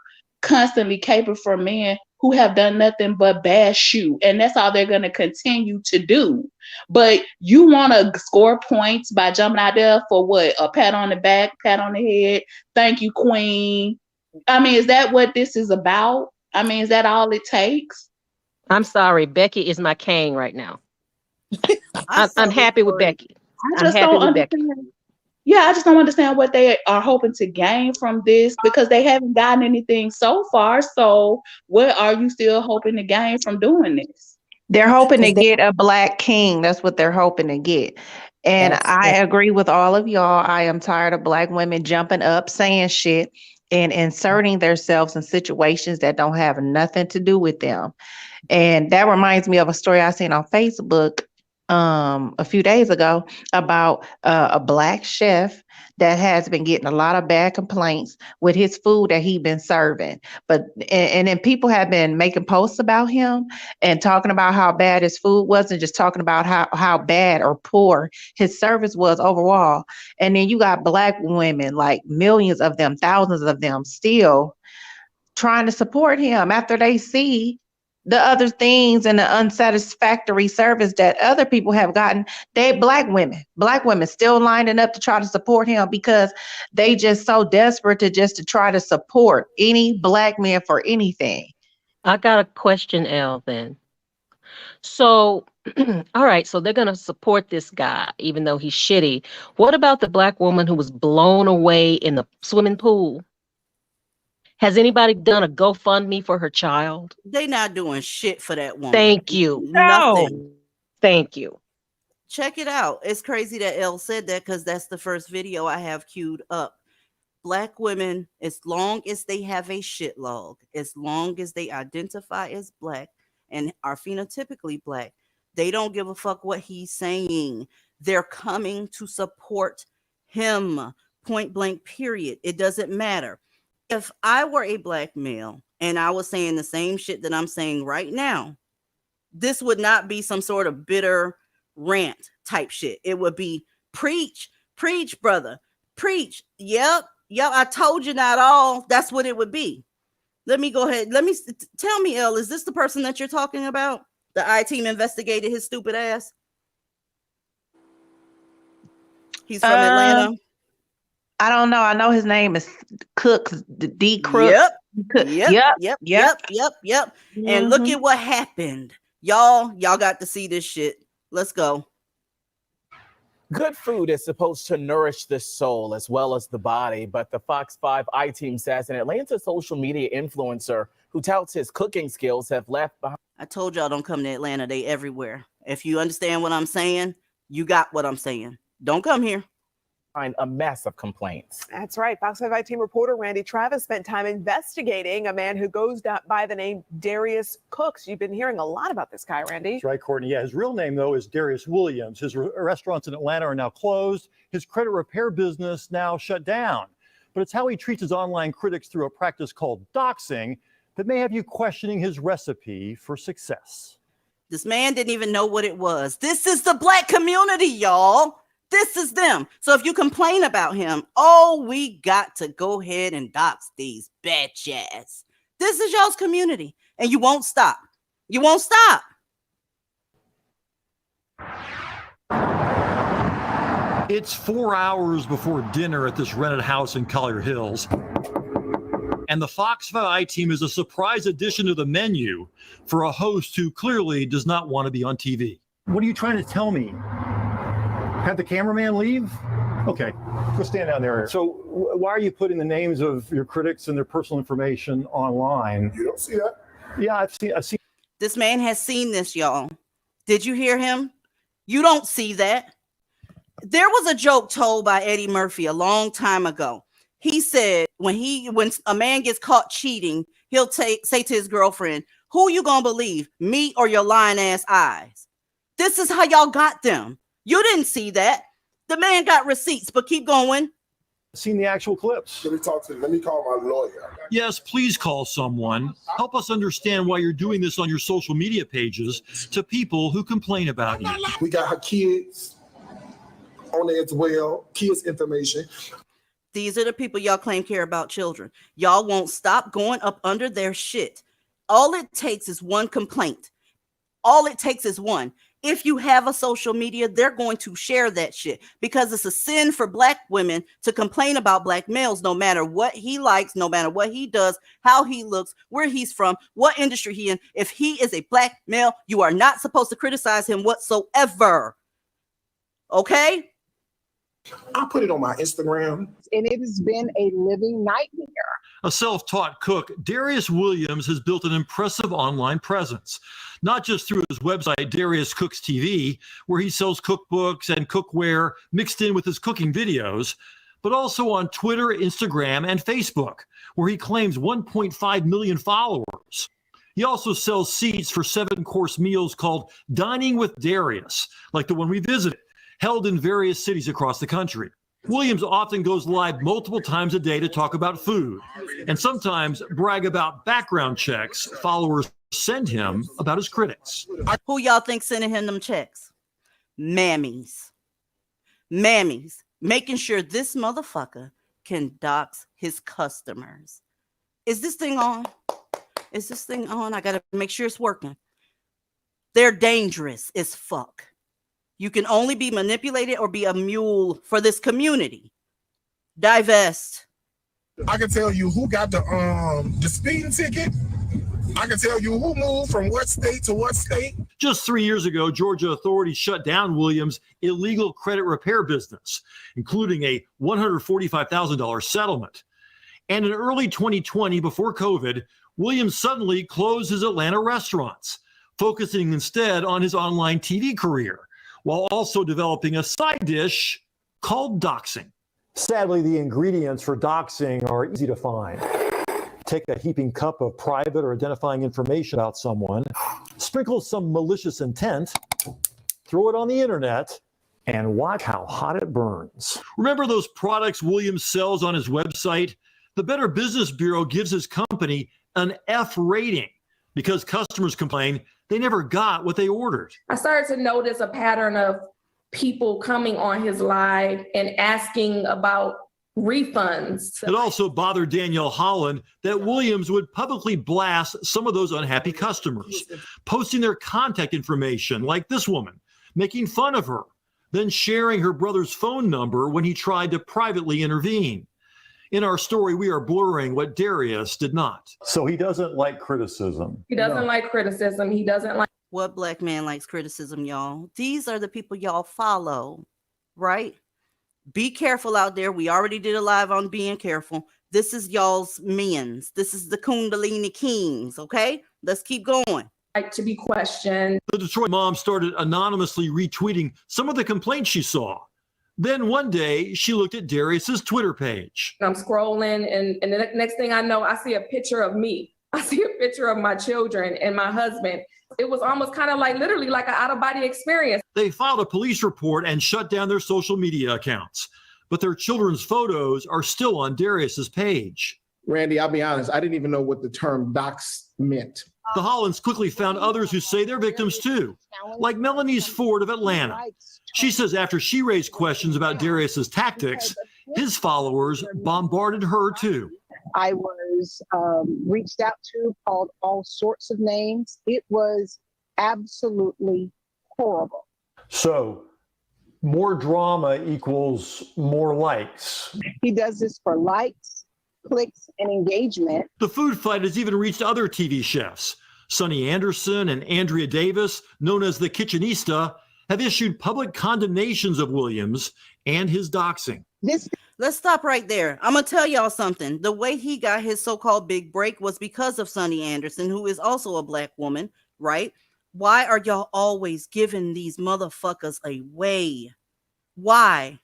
constantly caping for men who have done nothing but bash you, and that's all they're gonna continue to do. But you want to score points by jumping out there for what? A pat on the back, pat on the head, thank you, queen. I mean, is that what this is about? I mean, is that all it takes? I'm sorry, Becky is my king right now. I'm happy with Becky. I just don't understand. Yeah, I just don't understand what they are hoping to gain from this because they haven't gotten anything so far. So, what are you still hoping to gain from doing this? They're hoping to get a black king. That's what they're hoping to get. And I agree with all of y'all. I am tired of black women jumping up, saying shit, and inserting themselves in situations that don't have nothing to do with them. And that reminds me of a story I seen on Facebook a few days ago about a black chef that has been getting a lot of bad complaints with his food that he's been serving. But and then people have been making posts about him and talking about how bad his food was and just talking about how bad or poor his service was overall. And then you got black women, like millions of them, thousands of them, still trying to support him after they see the other things and the unsatisfactory service that other people have gotten. They black women still lining up to try to support him because they just so desperate to try to support any black man for anything. I got a question, Elle, then. So, all right, so they're going to support this guy, even though he's shitty. What about the black woman who was blown away in the swimming pool? Has anybody done a GoFundMe for her child? They not doing shit for that woman. Thank you. Nothing. No. Thank you. Check it out. It's crazy that Elle said that because that's the first video I have queued up. Black women, as long as they have a shit log, as long as they identify as black and are phenotypically black, they don't give a fuck what he's saying. They're coming to support him. Point blank, period. It doesn't matter. If I were a black male and I was saying the same shit that I'm saying right now, this would not be some sort of bitter rant type shit. It would be preach, brother, preach. Yep. I told you not all. That's what it would be. Let me go ahead. Tell me, Elle, is this the person that you're talking about? The I-team investigated his stupid ass. He's from Atlanta. I don't know. I know his name is Cooks, D Crooks. Yep. Cook- Yep. Yep. Yep. Yep. Yep. Yep. And look Mhm. at what happened. Y'all got to see this shit. Let's go. Good food is supposed to nourish the soul as well as the body, but the Fox 5 I-Team says an Atlanta social media influencer who touts his cooking skills have left behind. I told y'all don't come to Atlanta. They everywhere. If you understand what I'm saying, you got what I'm saying. Don't come here. A mess of complaints. That's right. Fox 5 I-Team reporter Randy Travis spent time investigating a man who goes by the name Darius Cooks. You've been hearing a lot about this guy, Randy. That's right, Courtney. Yeah, his real name, though, is Darius Williams. His restaurants in Atlanta are now closed. His credit repair business now shut down. But it's how he treats his online critics through a practice called doxing that may have you questioning his recipe for success. This man didn't even know what it was. This is the Black community, y'all. This is them. So if you complain about him, we got to go ahead and dox these bitches. This is y'all's community, and you won't stop. You won't stop. It's 4 hours before dinner at this rented house in Collier Hills. And the Fox 5 I-Team is a surprise addition to the menu for a host who clearly does not want to be on TV. What are you trying to tell me? Have the cameraman leave? Okay, go stand down there. So why are you putting the names of your critics and their personal information online? You don't see that? Yeah, I've seen. This man has seen this, y'all. Did you hear him? You don't see that. There was a joke told by Eddie Murphy a long time ago. He said when a man gets caught cheating, he'll say to his girlfriend, "Who you gonna believe, me or your lying ass eyes?" This is how y'all got them. You didn't see that. The man got receipts, but keep going. Seen the actual clips. Let me call my lawyer. Yes, please call someone. Help us understand why you're doing this on your social media pages to people who complain about you. We got her kids on there as well, kids' information. These are the people y'all claim care about children. Y'all won't stop going up under their shit. All it takes is one complaint. All it takes is one. If you have a social media, they're going to share that shit because it's a sin for Black women to complain about Black males, no matter what he likes, no matter what he does, how he looks, where he's from, what industry he in. If he is a Black male, you are not supposed to criticize him whatsoever. Okay? I put it on my Instagram. And it has been a living nightmare. A self-taught cook, Darius Williams has built an impressive online presence, not just through his website, Darius Cooks TV, where he sells cookbooks and cookware mixed in with his cooking videos, but also on Twitter, Instagram, and Facebook, where he claims 1.5 million followers. He also sells seats for 7-course meals called Dining with Darius, like the one we visited, held in various cities across the country. Williams often goes live multiple times a day to talk about food and sometimes brag about background checks followers send him about his critics. Who y'all think sending him them checks? Mammies. Mammies. Making sure this motherfucker can dox his customers. Is this thing on? Is this thing on? I got to make sure it's working. They're dangerous as fuck. You can only be manipulated or be a mule for this community. Divest. I can tell you who got the speeding ticket. I can tell you who moved from what state to what state. Just 3 years ago, Georgia authorities shut down Williams' illegal credit repair business, including a $145,000 settlement. And in early 2020, before COVID, Williams suddenly closed his Atlanta restaurants, focusing instead on his online TV career, while also developing a side dish called doxing. Sadly, the ingredients for doxing are easy to find. Take a heaping cup of private or identifying information about someone, sprinkle some malicious intent, throw it on the internet, and watch how hot it burns. Remember those products Williams sells on his website? The Better Business Bureau gives his company an F rating because customers complain they never got what they ordered. I started to notice a pattern of people coming on his live and asking about refunds. It also bothered Danielle Holland that Williams would publicly blast some of those unhappy customers, posting their contact information like this woman, making fun of her, then sharing her brother's phone number when he tried to privately intervene. In our story, we are blurring what Darius did not. So he doesn't like criticism. He doesn't like criticism. He doesn't like. What black man likes criticism, y'all? These are the people y'all follow, right? Be careful out there. We already did a live on being careful. This is y'all's men's. This is the Kundalini Kings, okay? Let's keep going. Like to be questioned. The Detroit mom started anonymously retweeting some of the complaints she saw. Then one day, she looked at Darius's Twitter page. I'm scrolling, and the next thing I know, I see a picture of me. I see a picture of my children and my husband. It was almost kind of like literally like an out-of-body experience. They filed a police report and shut down their social media accounts. But their children's photos are still on Darius's page. Randy, I'll be honest, I didn't even know what the term dox meant. The Hollands quickly found others who say they're victims too, like Melanie's Ford of Atlanta. She says after she raised questions about Darius's tactics, his followers bombarded her too. I was reached out to, called all sorts of names. It was absolutely horrible. So more drama equals more likes. He does this for likes, clicks, and engagement. The food fight has even reached other TV chefs. Sonny Anderson and Andrea Davis, known as the Kitchenista, have issued public condemnations of Williams and his doxing. Let's stop right there. I'm going to tell y'all something. The way he got his so-called big break was because of Sonny Anderson, who is also a black woman, right? Why are y'all always giving these motherfuckers away? Why?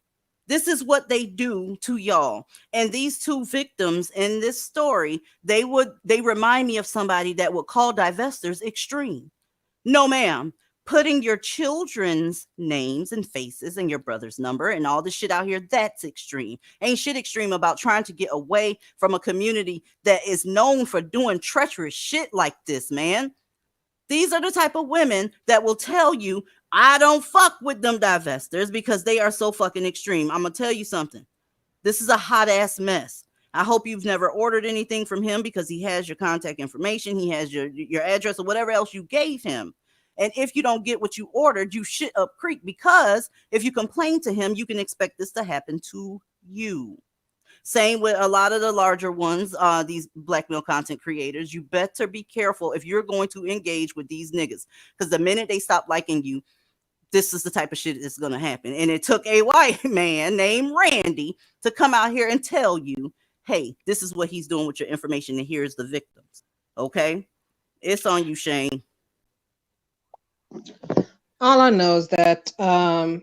This is what they do to y'all. And these two victims in this story, they remind me of somebody that would call divestors extreme. No, ma'am. Putting your children's names and faces and your brother's number and all this shit out here, that's extreme. Ain't shit extreme about trying to get away from a community that is known for doing treacherous shit like this, man. These are the type of women that will tell you, I don't fuck with them divestors because they are so fucking extreme. I'm going to tell you something. This is a hot ass mess. I hope you've never ordered anything from him because he has your contact information. He has your address or whatever else you gave him. And if you don't get what you ordered, you shit up creek, because if you complain to him, you can expect this to happen to you. Same with a lot of the larger ones, these blackmail content creators. You better be careful if you're going to engage with these niggas, because the minute they stop liking you, this is the type of shit that's going to happen. And it took a white man named Randy to come out here and tell you, hey, this is what he's doing with your information, and here's the victims. Okay? It's on you, Shane. All I know is that I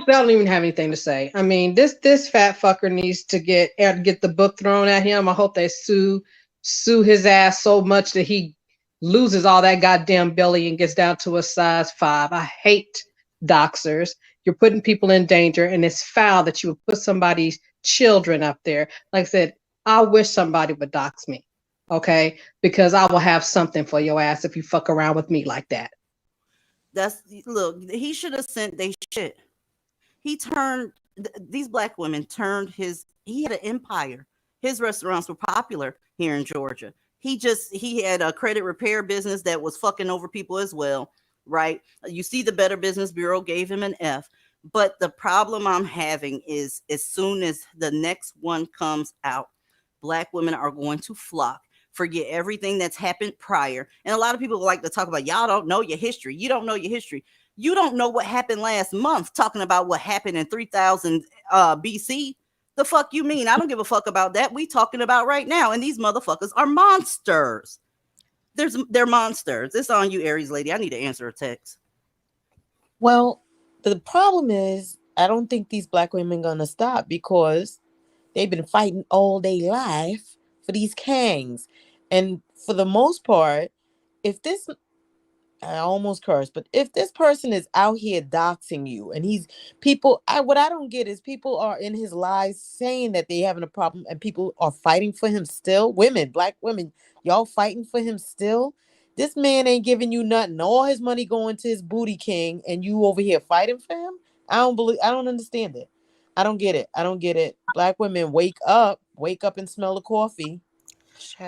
don't even have anything to say. I mean, this fat fucker needs to get the book thrown at him. I hope they sue his ass so much that he loses all that goddamn belly and gets down to a size 5. I hate doxers. You're putting people in danger, and it's foul that you would put somebody's children up there. Like I said, I wish somebody would dox me. Okay, because I will have something for your ass if you fuck around with me like that. Look, he should have sent they shit. These black women he had an empire. His restaurants were popular here in Georgia. He had a credit repair business that was fucking over people as well, right? You see, the Better Business Bureau gave him an F. But the problem I'm having is, as soon as the next one comes out, black women are going to flock, forget everything that's happened prior. And a lot of people like to talk about, y'all don't know your history. You don't know your history. You don't know what happened last month, talking about what happened in 3000 BC. The fuck you mean? I don't give a fuck about that. We talking about right now. And these motherfuckers are monsters. They're monsters. It's on you, Aries lady. I need to answer a text. Well, the problem is, I don't think these black women gonna stop, because they've been fighting all day life for these kangs. And for the most part, I almost cursed, but if this person is out here doxing you, and what I don't get is people are in his lives saying that they having a problem, and people are fighting for him still. Black women, y'all fighting for him still. This man ain't giving you nothing. All his money going to his booty king, and you over here fighting for him. I don't understand it. I don't get it. Black women, wake up and smell the coffee.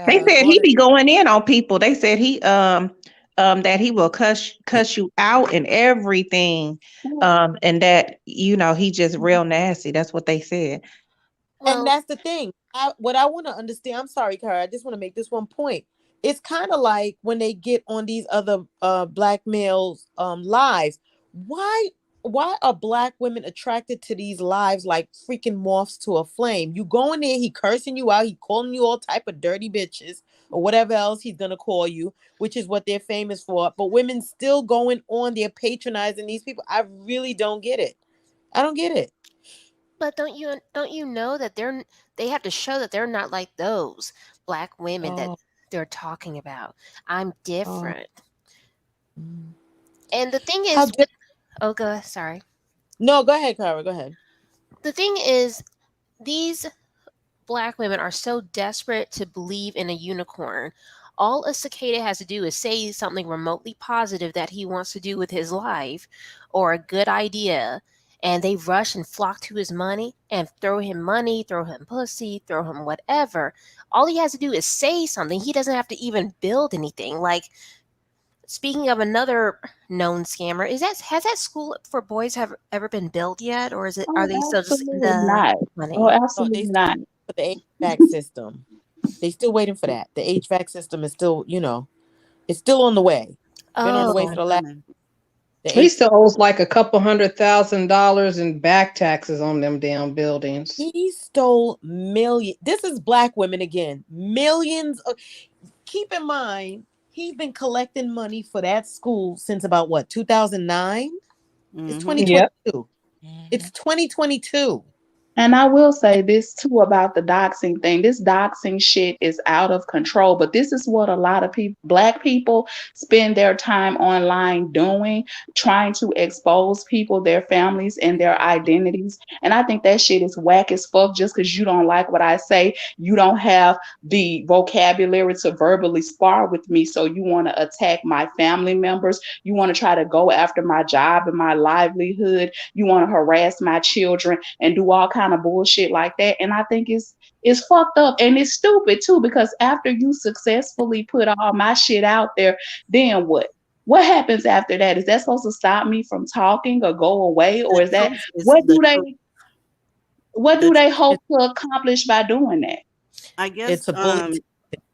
They said he be going in on people. They said he that he will cuss you out and everything. And that, he just real nasty. That's what they said. And that's the thing. What I want to understand, I'm sorry, Kara, I just want to make this one point. It's kind of like when they get on these other black males lives. Why are black women attracted to these lives like freaking moths to a flame? You go in there, he cursing you out, he calling you all type of dirty bitches or whatever else he's gonna call you, which is what they're famous for. But women still going on there patronizing these people. I really don't get it. I don't get it. But don't you know that they have to show that they're not like those black women that they're talking about. I'm different. And the thing is, sorry. No, go ahead, Kara. Go ahead. The thing is, these black women are so desperate to believe in a unicorn. All a cicada has to do is say something remotely positive that he wants to do with his life or a good idea, and they rush and flock to his money and throw him money, throw him pussy, throw him whatever. All he has to do is say something. He doesn't have to even build anything. Like, speaking of another known scammer, has that school for boys ever been built yet, or are they still just in the money? Oh, absolutely not. For the HVAC system, they still waiting for that. The HVAC system is still, it's still on the way. Been on the way for the last. He still owes like a couple $100,000 in back taxes on them damn buildings. He stole millions. This is black women again. Millions of. Keep in mind, he's been collecting money for that school since about what, 2009? It's 2022. Yep. It's 2022. And I will say this too about the doxing thing. This doxing shit is out of control, but this is what a lot of people, black people, spend their time online doing, trying to expose people, their families, and their identities. And I think that shit is whack as fuck. Just because you don't like what I say, you don't have the vocabulary to verbally spar with me, so you want to attack my family members. You want to try to go after my job and my livelihood. You want to harass my children and do all kinds of bullshit like that. And I think it's fucked up and it's stupid too, because after you successfully put all my shit out there, then what happens after that? Is that supposed to stop me from talking or go away, or is that what do they hope to accomplish by doing that? I guess it's a bully.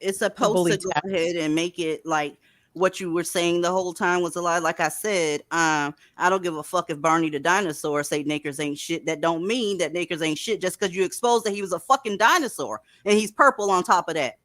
It's supposed to go ahead and make it like what you were saying the whole time was a lie. Like I said, I don't give a fuck if Barney the dinosaur say Nakers ain't shit. That don't mean that Nakers ain't shit just because you exposed that he was a fucking dinosaur and he's purple on top of that.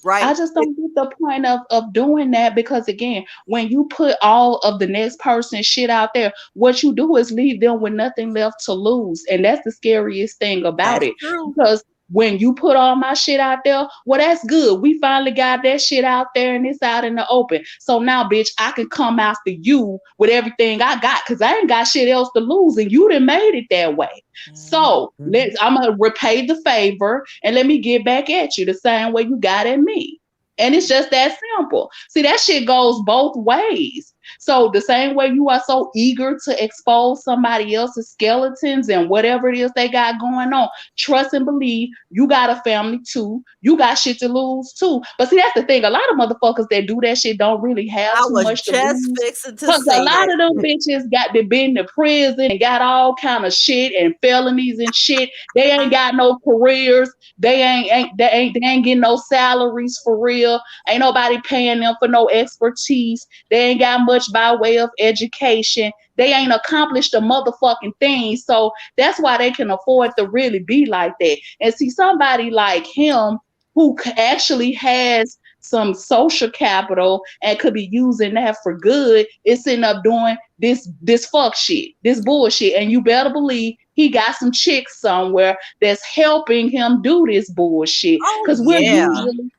Right? I just don't get the point of doing that, because again, when you put all of the next person's shit out there, what you do is leave them with nothing left to lose. And that's the scariest thing about it. True. Because when you put all my shit out there, well, that's good. We finally got that shit out there and it's out in the open. So now, bitch, I can come after you with everything I got, because I ain't got shit else to lose and you done made it that way. So I'm going to repay the favor and let me get back at you the same way you got at me. And it's just that simple. See, that shit goes both ways. So the same way you are so eager to expose somebody else's skeletons and whatever it is they got going on, trust and believe you got a family too. You got shit to lose too. But see, that's the thing. A lot of motherfuckers that do that shit don't really have too much to lose. Because a lot of them bitches been to prison and got all kind of shit and felonies and shit. They ain't got no careers. They ain't getting no salaries for real. Ain't nobody paying them for no expertise. They ain't got much by way of education. They ain't accomplished a motherfucking thing. So that's why they can afford to really be like that. And see, somebody like him who actually has some social capital and could be using that for good is sitting up doing this fuck shit, this bullshit. And you better believe he got some chicks somewhere that's helping him do this bullshit. Because we're usually,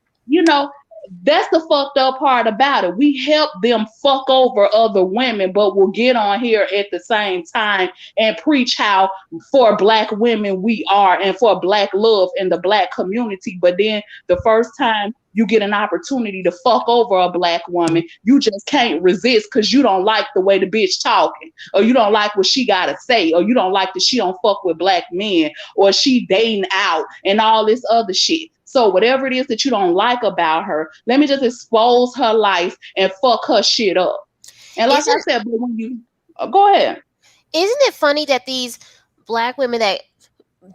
that's the fucked up part about it. We help them fuck over other women, but we'll get on here at the same time and preach how for Black women we are and for Black love in the Black community. But then the first time you get an opportunity to fuck over a Black woman, you just can't resist because you don't like the way the bitch talking, or you don't like what she gotta say, or you don't like that she don't fuck with Black men, or she dating out and all this other shit. So whatever it is that you don't like about her, let me just expose her life and fuck her shit up. And like I said, but when you go ahead. Isn't it funny that these black women that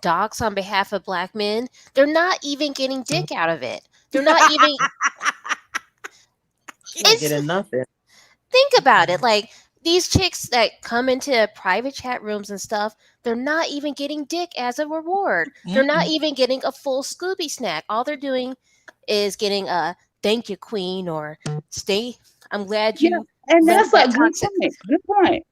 dox on behalf of black men, they're not even getting dick out of it. They're not even. Not getting nothing. Think about it. Like these chicks that come into private chat rooms and stuff, they're not even getting dick as a reward. They're not even getting a full Scooby snack. All they're doing is getting a thank you, queen, or stay. I'm glad you. And left that's a that good toxic. point. Good point.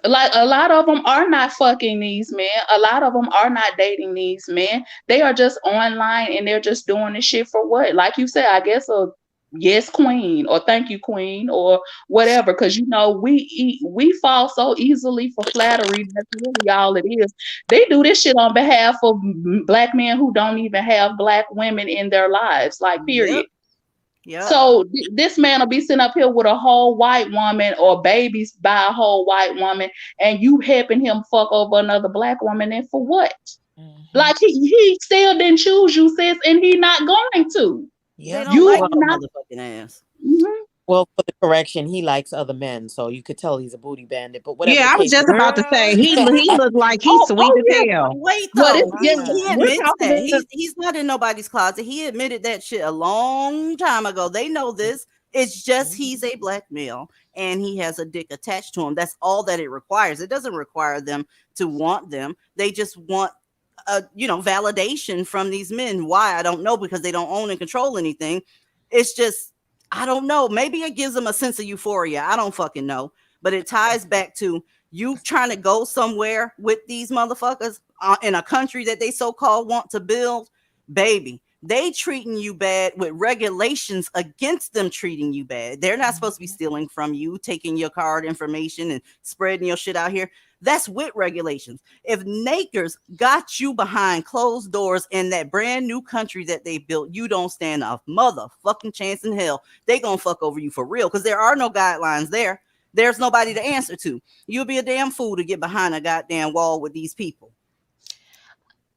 Like a lot of them are not fucking these men. A lot of them are not dating these men. They are just online and they're just doing this shit for what? Like you said, I guess a yes queen or thank you queen or whatever. Because you know we fall so easily for flattery. That's really all it is. They do this shit on behalf of black men who don't even have black women in their lives. Like period. Yep. So this man will be sitting up here with a whole white woman or babies by a whole white woman, and you helping him fuck over another black woman, and for what? Like he still didn't choose you, sis, and he not going to. They don't You like are your not. motherfucking ass. Well, for the correction, he likes other men, so you could tell he's a booty bandit. But whatever. Yeah, the I was case just about to say he looked like he's sweet as hell. Wait Well, though, this, he we're admits talking that about- he's not in nobody's closet. He admitted that shit a long time ago. They know this. It's just he's a black male and he has a dick attached to him. That's all that it requires. It doesn't require them to want them. They just want validation from these men. Why? I don't know, because they don't own and control anything. It's just, I don't know. Maybe it gives them a sense of euphoria. I don't fucking know. But it ties back to you trying to go somewhere with these motherfuckers in a country that they so-called want to build. Baby, they treating you bad with regulations against them treating you bad. They're not supposed to be stealing from you, taking your card information and spreading your shit out here. That's with regulations. If Nakers got you behind closed doors in that brand new country that they built, you don't stand a motherfucking chance in hell. They gonna fuck over you for real, because there are no guidelines there. There's nobody to answer to. You'll be a damn fool to get behind a goddamn wall with these people.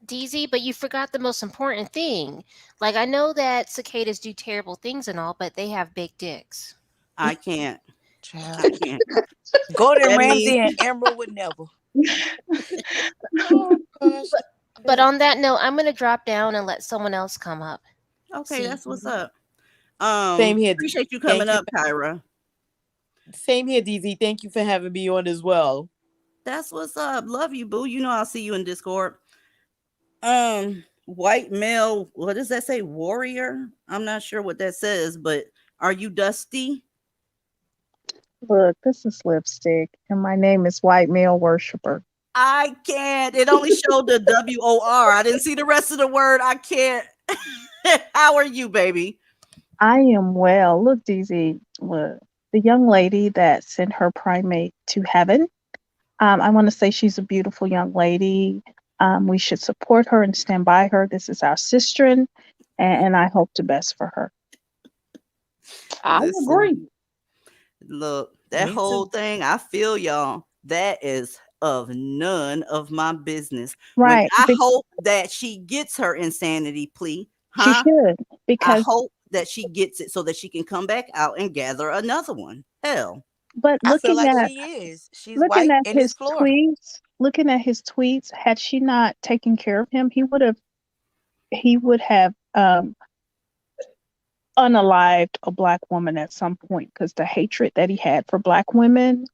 DZ, but you forgot the most important thing. Like, I know that cicadas do terrible things and all, but they have big dicks. I can't. I can't. Gordon That Ramsay means- and Emerald would never. But on that note, I'm going to drop down and let someone else come up. Okay, See? that's what's up. Same here. Appreciate you coming up, Kyra. Same here, DZ. Thank you for having me on as well. That's what's up. Love you, boo. You know I'll see you in Discord. White male, what does that say? Warrior? I'm not sure what that says, but are you Dusty? Look, this is Lipstick, and my name is White Male Worshiper. I can't. It only showed the WOR. I didn't see the rest of the word. I can't. How are you, baby? I am well. Look, DZ, look, the young lady that sent her primate to heaven, I want to say she's a beautiful young lady. We should support her and stand by her. This is our sister, and I hope the best for her. I agree. Look, that Me whole too. thing, I feel y'all. That is of none of my business. Right. I hope that she gets her insanity plea. She should, I because hope that she gets it so that she can come back out and gather another one. Hell. but I feel looking like at she is. She's looking white at and his it's Florida. tweets, had she not taken care of him, he would have unalived a black woman at some point, because the hatred that he had for black women,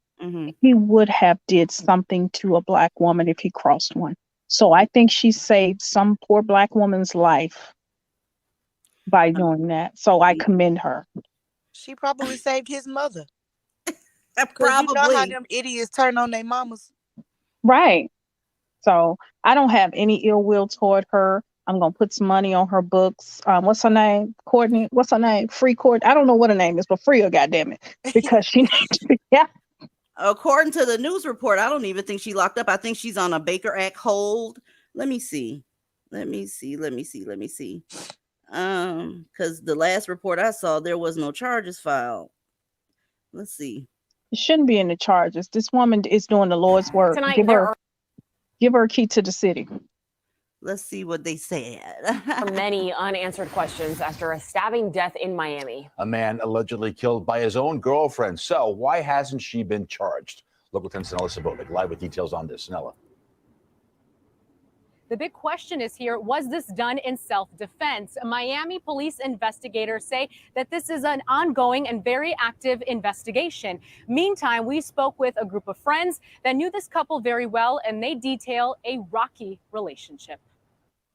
he would have did something to a black woman if he crossed one. So I think she saved some poor black woman's life by doing that. So I commend her. She probably saved his mother. Because Probably. you know how them idiots turn on their mamas. Right. So I don't have any ill will toward her. I'm gonna put some money on her books. What's her name? Courtney. What's her name? Free Court. I don't know what her name is, but free her, goddammit, because she needs to be. Yeah. According to the news report, I don't even think she locked up. I think she's on a Baker Act hold. Let me see. Because the last report I saw, there was no charges filed. Let's see. It shouldn't be in the charges. This woman is doing the Lord's work. Tonight, Give her a key to the city. Let's see what they said. Many unanswered questions after a stabbing death in Miami. A man allegedly killed by his own girlfriend. So why hasn't she been charged? Local 10's Nella Sabovic live with details on this. Nella. The big question is here, was this done in self-defense? Miami police investigators say that this is an ongoing and very active investigation. Meantime, we spoke with a group of friends that knew this couple very well, and they detail a rocky relationship.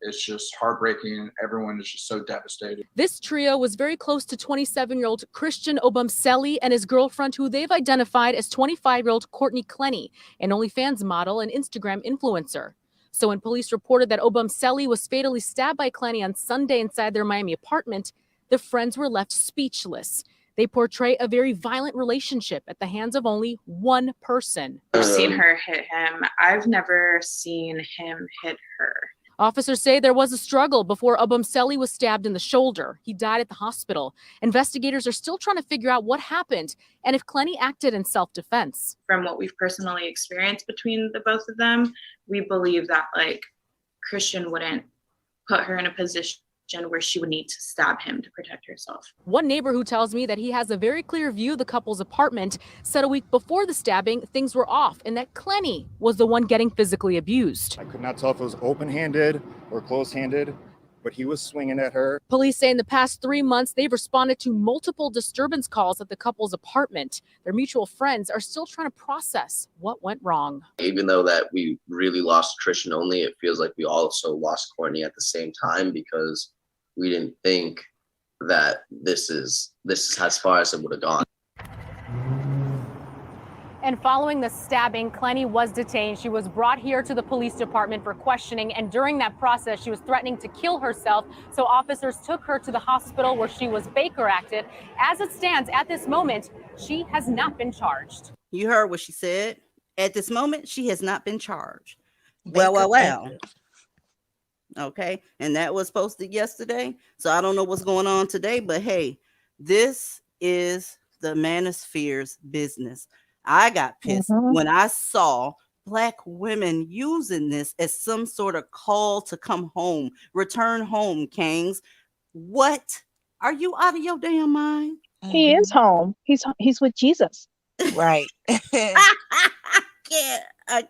It's just heartbreaking. Everyone is just so devastated. This trio was very close to 27-year-old Christian Obumseli and his girlfriend, who they've identified as 25-year-old Courtney Clenny, an OnlyFans model and Instagram influencer. So when police reported that Obumseli was fatally stabbed by Clenny on Sunday inside their Miami apartment, the friends were left speechless. They portray a very violent relationship at the hands of only one person. I've seen her hit him. I've never seen him hit her. Officers say there was a struggle before Obumseli was stabbed in the shoulder. He died at the hospital. Investigators are still trying to figure out what happened and if Clenny acted in self-defense. From what we've personally experienced between the both of them, we believe that Christian wouldn't put her in a position where she would need to stab him to protect herself. One neighbor who tells me that he has a very clear view of the couple's apartment said a week before the stabbing, things were off and that Clenny was the one getting physically abused. I could not tell if it was open-handed or closed-handed, but he was swinging at her. Police say in the past 3 months, they've responded to multiple disturbance calls at the couple's apartment. Their mutual friends are still trying to process what went wrong. Even though that we really lost Christian only, it feels like we also lost Courtney at the same time because we didn't think that this is as far as it would have gone. And following the stabbing, Clenny was detained. She was brought here to the police department for questioning. And during that process, she was threatening to kill herself. So officers took her to the hospital where she was Baker acted. As it stands at this moment, she has not been charged. You heard what she said. At this moment, she has not been charged. Well. Okay. And that was posted yesterday. So I don't know what's going on today, but hey, this is the manosphere's business. I got pissed when I saw Black women using this as some sort of call to come home, return home, kings. What? Are you out of your damn mind? He is home. He's with Jesus. Right. I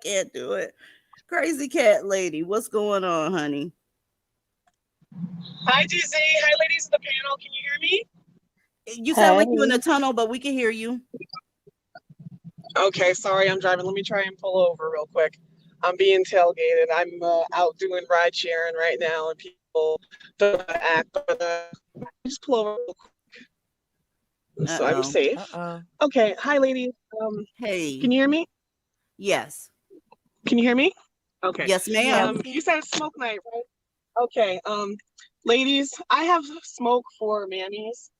can't do it. Crazy cat lady, what's going on, honey? Hi, GZ. Hi, ladies of the panel. Can you hear me? You sound like you in a tunnel, but we can hear you. Okay, sorry, I'm driving. Let me try and pull over real quick. I'm being tailgated. I'm out doing ride sharing right now, and people don't act, but just pull over real quick. So I'm safe. Okay, hi, ladies. Hey. Can you hear me? Yes. Can you hear me? Okay. Yes, ma'am. You said smoke night, right? Okay. Ladies, I have smoke for mammies.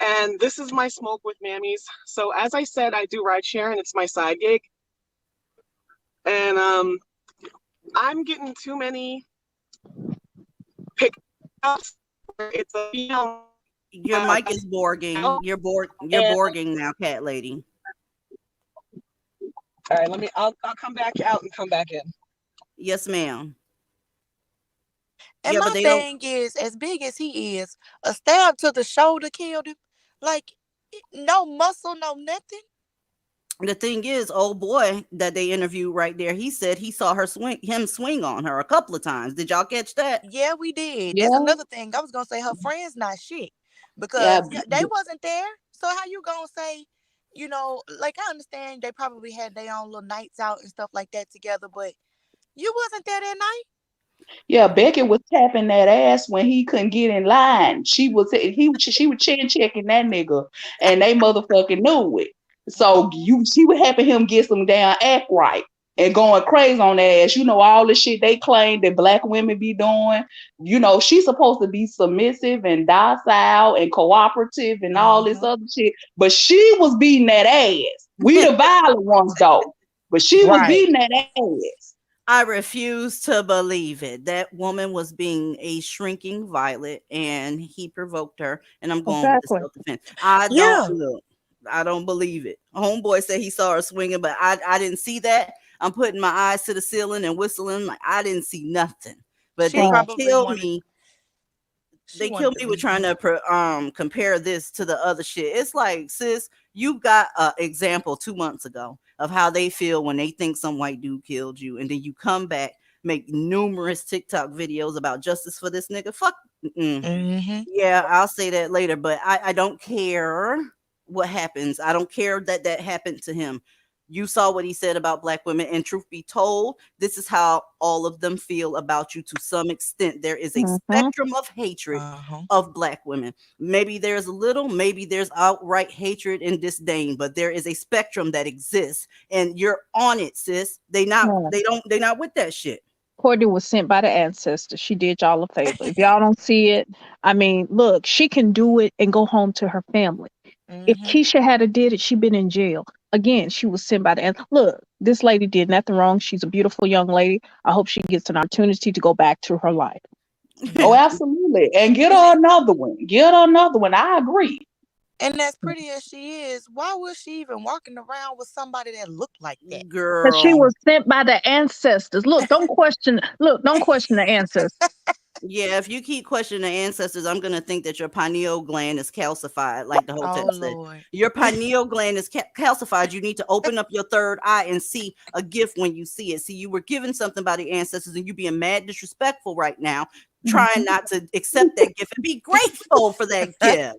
And this is my smoke with mammies. So as I said, I do ride sharing. It's my side gig. And I'm getting too many pickups. It's a female. Your mic is borging. You're borging now, cat lady. All right, I'll come back out and come back in. Yes, ma'am. And my thing is, as big as he is, a stab to the shoulder killed him. Like, no muscle, no nothing. The thing is, old boy that they interviewed right there, he said he saw him swing on her a couple of times. Did y'all catch that? Yeah, we did. Yeah. That's another thing. I was gonna say her friends not shit because they wasn't there. So how you gonna say, like I understand they probably had their own little nights out and stuff like that together, but you wasn't there that night. Yeah, Becky was tapping that ass when he couldn't get in line. She was chin checking that nigga, and they motherfucking knew it. So she would helping him get some damn act right and going crazy on that ass. All the shit they claim that Black women be doing. She's supposed to be submissive and docile and cooperative and all this other shit, but she was beating that ass. We the violent ones though, but she was beating that ass. I refuse to believe it. That woman was being a shrinking violet, and he provoked her. And I'm going with the self-defense. I don't believe it. Homeboy said he saw her swinging, but I didn't see that. I'm putting my eyes to the ceiling and whistling like I didn't see nothing. But She they probably kill wanted. me. She They wanted kill to me with be. trying to compare this to the other shit. It's like, sis, you got an example 2 months ago of how they feel when they think some white dude killed you, and then you come back, make numerous TikTok videos about justice for this nigga. Fuck. Yeah, I'll say that later, but I don't care what happens. I don't care that that happened to him. You saw what he said about black women, and truth be told, this is how all of them feel about you to some extent. There is a spectrum of hatred of black women. Maybe there's a little, maybe there's outright hatred and disdain, but there is a spectrum that exists, and you're on it, sis. They're not with that shit. Courtney was sent by the ancestors. She did y'all a favor. If y'all don't see it, I mean, look, she can do it and go home to her family. If Keisha had did it, she'd been in jail. Again, she was sent by the look, this lady did nothing wrong. She's a beautiful young lady. I hope she gets an opportunity to go back to her life. Oh, absolutely. And get her another one. Get her another one. I agree. And as pretty as she is, why was she even walking around with somebody that looked like that? Because she was sent by the ancestors. Look, don't question the ancestors. Yeah, if you keep questioning the ancestors, I'm gonna think that your pineal gland is calcified, like the Hotep said. Lord. Your pineal gland is calcified. You need to open up your third eye and see a gift when you see it. See, you were given something by the ancestors, and you being mad disrespectful right now, trying not to accept that gift and be grateful for that gift.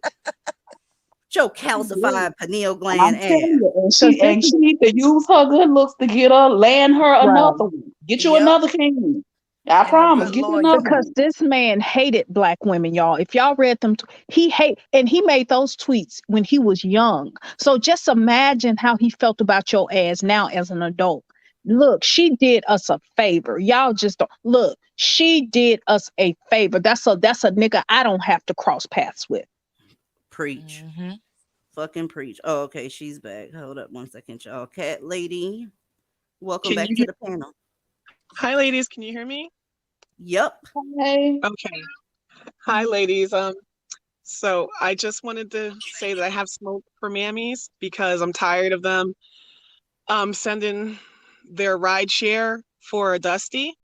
Your calcified pineal gland I'm telling you, and she need to use her good looks to get her, land her another one. Get you another king. I promise. Get you another because one. this man hated black women, y'all. If y'all read them, he made those tweets when he was young. So just imagine how he felt about your ass now as an adult. Look, she did us a favor. Y'all just don't look. She did us a favor. That's a nigga I don't have to cross paths with. Preach. Fucking preach. Oh, okay, she's back. Hold up 1 second, y'all. Cat lady, welcome back to the panel. Hi, ladies. Can you hear me? Yep. Hey. Okay. Hi, ladies. So I just wanted to say that I have smoke for mammies because I'm tired of them sending their ride share for a Dusty,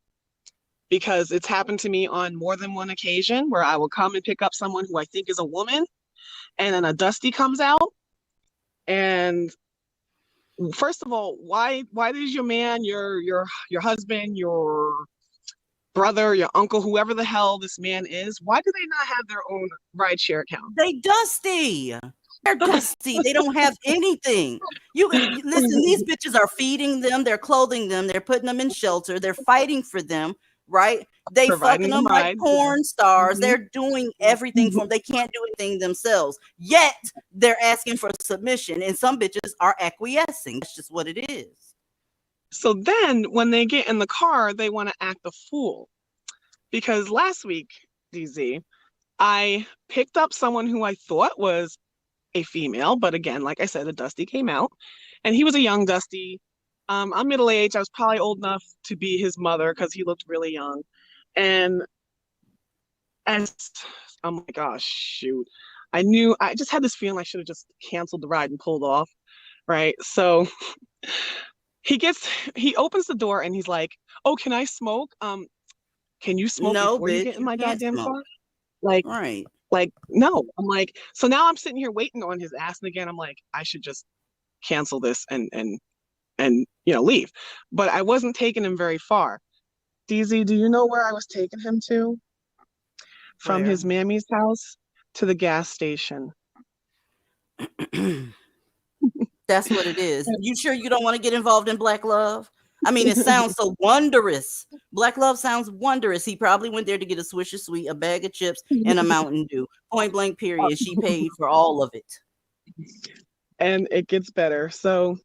because it's happened to me on more than one occasion where I will come and pick up someone who I think is a woman, and then a Dusty comes out. And first of all, why does your man, your husband, your brother, your uncle, whoever the hell this man is, why do they not have their own rideshare account? They dusty. They're dusty. They don't have anything. You listen, these bitches are feeding them, they're clothing them, they're putting them in shelter, they're fighting for them, right? They Providing fucking them them like rides, porn stars. They're doing everything for them. They can't do anything themselves. Yet they're asking for submission, and some bitches are acquiescing. That's just what it is. So then when they get in the car, they want to act a fool. Because last week, DZ, I picked up someone who I thought was a female, but again, like I said, a Dusty came out, and he was a young Dusty. I'm middle-aged. I was probably old enough to be his mother because he looked really young. And oh my gosh, shoot. I just had this feeling I should have just canceled the ride and pulled off, right? So he opens the door and he's like, "Oh, can I smoke? Can you smoke before you get in my goddamn car?" Like, right. Like, no. I'm like, so now I'm sitting here waiting on his ass, and again, I'm like, I should just cancel this and leave. But I wasn't taking him very far. DZ, do you know where I was taking him to? From his mammy's house to the gas station. That's what it is. You sure you don't want to get involved in black love? I mean, it sounds so wondrous. Black love sounds wondrous. He probably went there to get a Swisher Sweet, a bag of chips, and a Mountain Dew. Point blank, period. She paid for all of it. And it gets better. So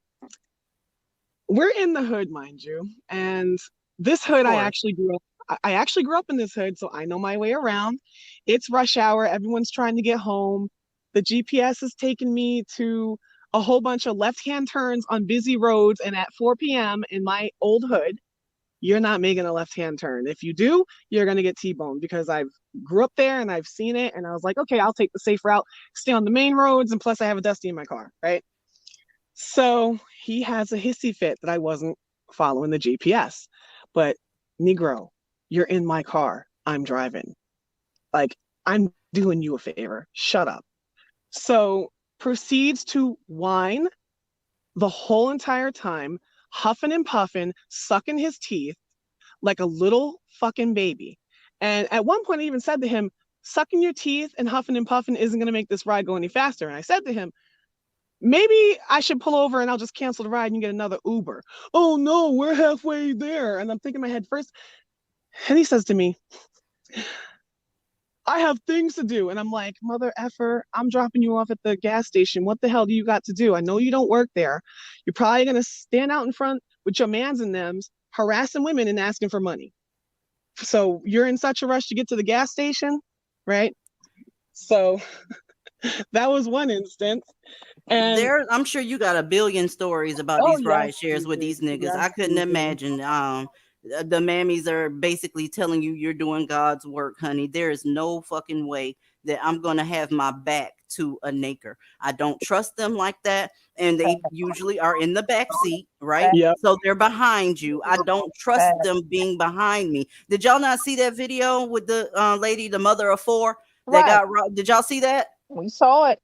we're in the hood, mind you. And this hood, I actually grew up in this hood, so I know my way around. It's rush hour. Everyone's trying to get home. The GPS is taking me to a whole bunch of left-hand turns on busy roads, and at 4 p.m. in my old hood, you're not making a left-hand turn. If you do, you're going to get T-boned, because I've grew up there and I've seen it, and I was like, okay, I'll take the safe route, stay on the main roads, and plus I have a Dusty in my car, right? So he has a hissy fit that I wasn't following the GPS. But Negro, you're in my car. I'm driving. Like, I'm doing you a favor. Shut up. So proceeds to whine the whole entire time, huffing and puffing, sucking his teeth like a little fucking baby. And at one point, I even said to him, sucking your teeth and huffing and puffing isn't going to make this ride go any faster. And I said to him, maybe I should pull over and I'll just cancel the ride and you get another Uber. Oh no, we're halfway there. And I'm thinking in my head first. And he says to me, I have things to do. And I'm like, mother effer, I'm dropping you off at the gas station. What the hell do you got to do? I know you don't work there. You're probably going to stand out in front with your mans and thems, harassing women and asking for money. So you're in such a rush to get to the gas station, right? So that was one instance. And I'm sure you got a billion stories about these ride shares with these niggas. Yes, I couldn't imagine. The mammies are basically telling you you're doing God's work, honey. There is no fucking way that I'm gonna have my back to a naker. I don't trust them like that, and they usually are in the back seat, right? Yep. So they're behind you. I don't trust them being behind me. Did y'all not see that video with the lady, the mother of four that got robbed? Did y'all see that? We saw it.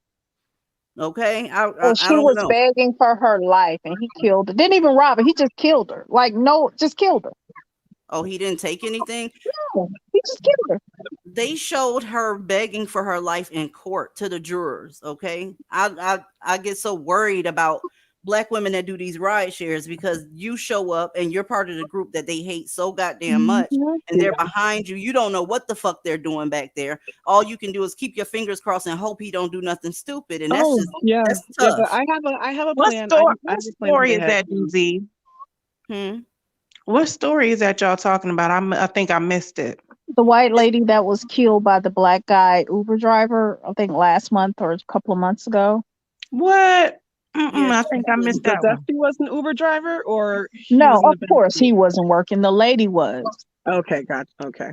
Okay, Well, I she don't was know. begging for her life, and he killed her. Didn't even rob her. He just killed her. Like, no, just killed her. Oh, he didn't take anything? No, he just killed her. They showed her begging for her life in court to the jurors. Okay, I get so worried about Black women that do these ride shares because you show up and you're part of the group that they hate so goddamn much, and they're behind you. You don't know what the fuck they're doing back there. All you can do is keep your fingers crossed and hope he don't do nothing stupid. And that's just that's yeah, tough. but I have a What plan. what story is that, DZ? What story is that y'all talking about? I think I missed it. The white lady that was killed by the black guy Uber driver, I think last month or a couple of months ago. What? I think I missed that one. Dusty was an Uber driver, or no, of course he wasn't working. The lady was. Okay, gotcha. Okay.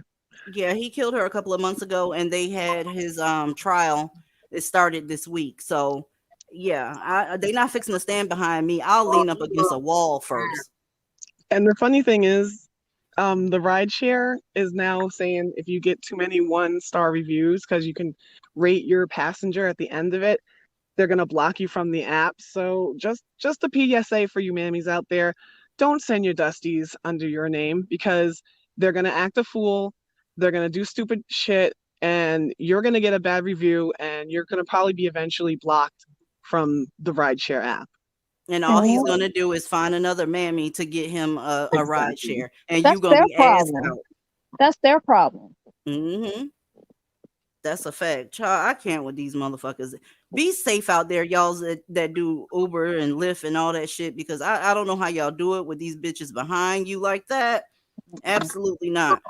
Yeah, he killed her a couple of months ago, and they had his trial. It started this week, so yeah, they not fixing to stand behind me. I'll lean up against a wall first. And the funny thing is, the rideshare is now saying if you get too many 1-star reviews, because you can rate your passenger at the end of it, they're gonna block you from the app. So just a PSA for you mammies out there, don't send your dusties under your name because they're gonna act a fool, they're gonna do stupid shit, and you're gonna get a bad review, and you're gonna probably be eventually blocked from the rideshare app. And all he's gonna do is find another mammy to get him a ride share, and That's you gonna their be asked problem. out. That's their problem. That's a fact. Child, I can't with these motherfuckers. Be safe out there, y'all that do Uber and Lyft and all that shit, because I don't know how y'all do it with these bitches behind you like that. Absolutely not.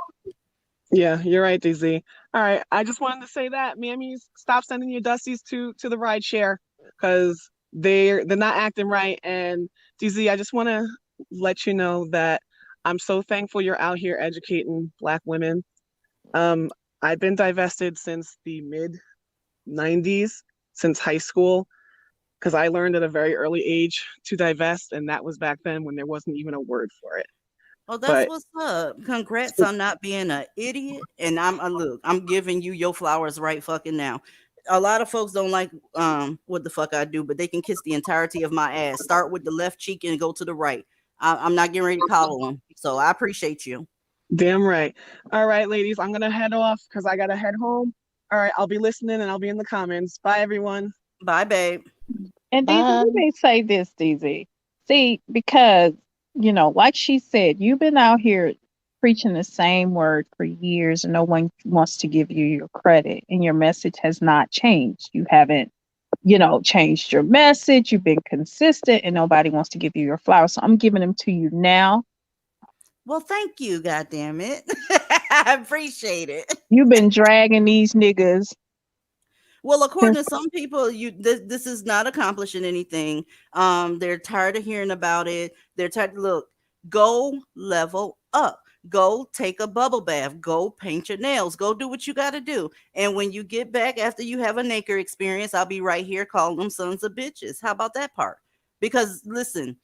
Yeah, you're right, DZ. All right, I just wanted to say that, mammies, stop sending your dusties to the ride share because they're not acting right. And DZ, I just want to let you know that I'm so thankful you're out here educating Black women. I've been divested since the mid 90s, since high school, because I learned at a very early age to divest, and that was back then when there wasn't even a word for it. Oh, that's what's up. Congrats on not being an idiot. And I'm giving you your flowers right fucking now. A lot of folks don't like what the fuck I do, but they can kiss the entirety of my ass. Start with the left cheek and go to the right. I'm not getting ready to coddle them. So I appreciate you. Damn right. All right, ladies, I'm gonna head off because I gotta head home. All right, I'll be listening and I'll be in the comments. Bye, everyone. Bye, babe. And DZ, let me say this, DZ. See, because, like she said, you've been out here preaching the same word for years and no one wants to give you your credit, and your message has not changed. You haven't, changed your message. You've been consistent and nobody wants to give you your flowers. So I'm giving them to you now. Well, thank you, goddammit. I appreciate it. You've been dragging these niggas. Well, according to some people, this is not accomplishing anything. They're tired of hearing about it. They're tired. Look, go level up. Go take a bubble bath. Go paint your nails. Go do what you got to do. And when you get back after you have a naked experience, I'll be right here calling them sons of bitches. How about that part? Because listen,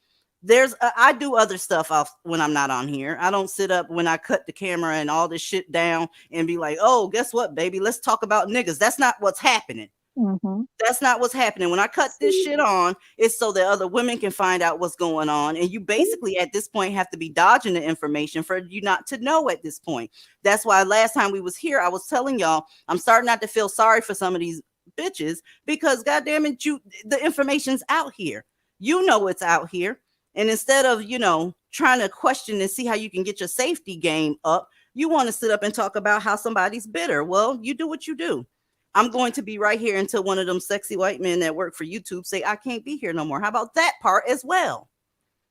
I do other stuff off when I'm not on here. I don't sit up when I cut the camera and all this shit down and be like, oh, guess what, baby? Let's talk about niggas. That's not what's happening. Mm-hmm. That's not what's happening. When I cut this shit on, it's so that other women can find out what's going on. And you basically at this point have to be dodging the information for you not to know at this point. That's why last time we was here, I was telling y'all, I'm starting not to feel sorry for some of these bitches because goddamn it, the information's out here. You know it's out here. And instead of, trying to question and see how you can get your safety game up, you want to sit up and talk about how somebody's bitter. Well, you do what you do. I'm going to be right here until one of them sexy white men that work for YouTube say I can't be here no more. How about that part as well?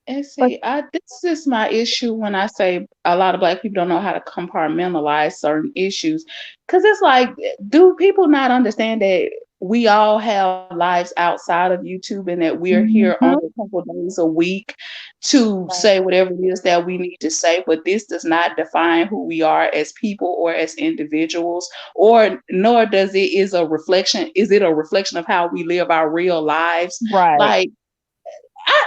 And see, this is my issue when I say a lot of Black people don't know how to compartmentalize certain issues. Because it's like, do people not understand that we all have lives outside of YouTube and that we're here only a couple days a week to say whatever it is that we need to say, but this does not define who we are as people or as individuals, or nor does it is it a reflection of how we live our real lives? Right. Like,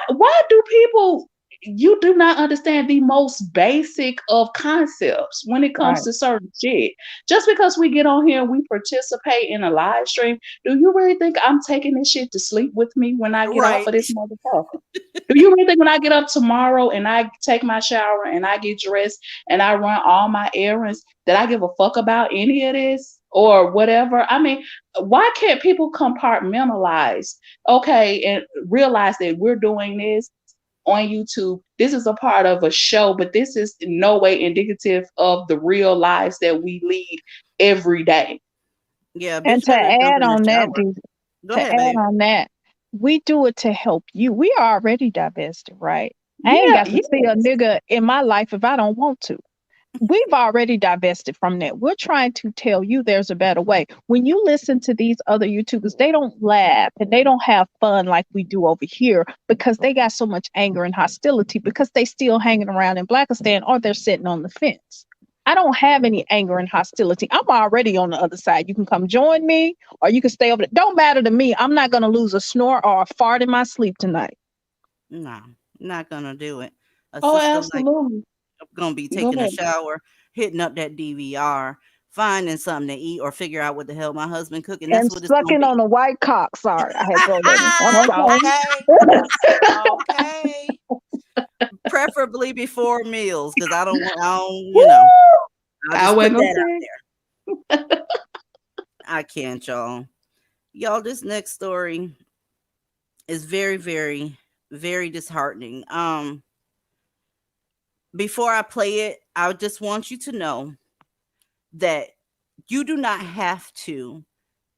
why do people, you do not understand the most basic of concepts when it comes to certain shit. Just because we get on here and we participate in a live stream, do you really think I'm taking this shit to sleep with me when I get off of this motherfucker? Do you really think when I get up tomorrow and I take my shower and I get dressed and I run all my errands that I give a fuck about any of this or whatever? I mean, why can't people compartmentalize, okay, and realize that we're doing this on YouTube? This is a part of a show, but this is in no way indicative of the real lives that we lead every day. Yeah, and to add on that, on that, we do it to help you. We are already divested, right? I ain't got to see a nigga in my life if I don't want to. We've already divested from that. We're trying to tell you there's a better way. When you listen to these other YouTubers, they don't laugh and they don't have fun like we do over here because they got so much anger and hostility because they still hanging around in Blackistan or they're sitting on the fence. I don't have any anger and hostility. I'm already on the other side. You can come join me or you can stay over there. Don't matter to me. I'm not going to lose a snore or a fart in my sleep tonight. No, not going to do it. Absolutely. Gonna be taking a shower, hitting up that DVR, finding something to eat, or figure out what the hell my husband cooking. That's what it's sucking gonna be. on a white cock. Sorry, I had to go there. Okay. Preferably before meals, because I don't, I'll just put that out there. I can't, y'all. Y'all, this next story is very, very, very disheartening. Before I play it, I just want you to know that you do not have to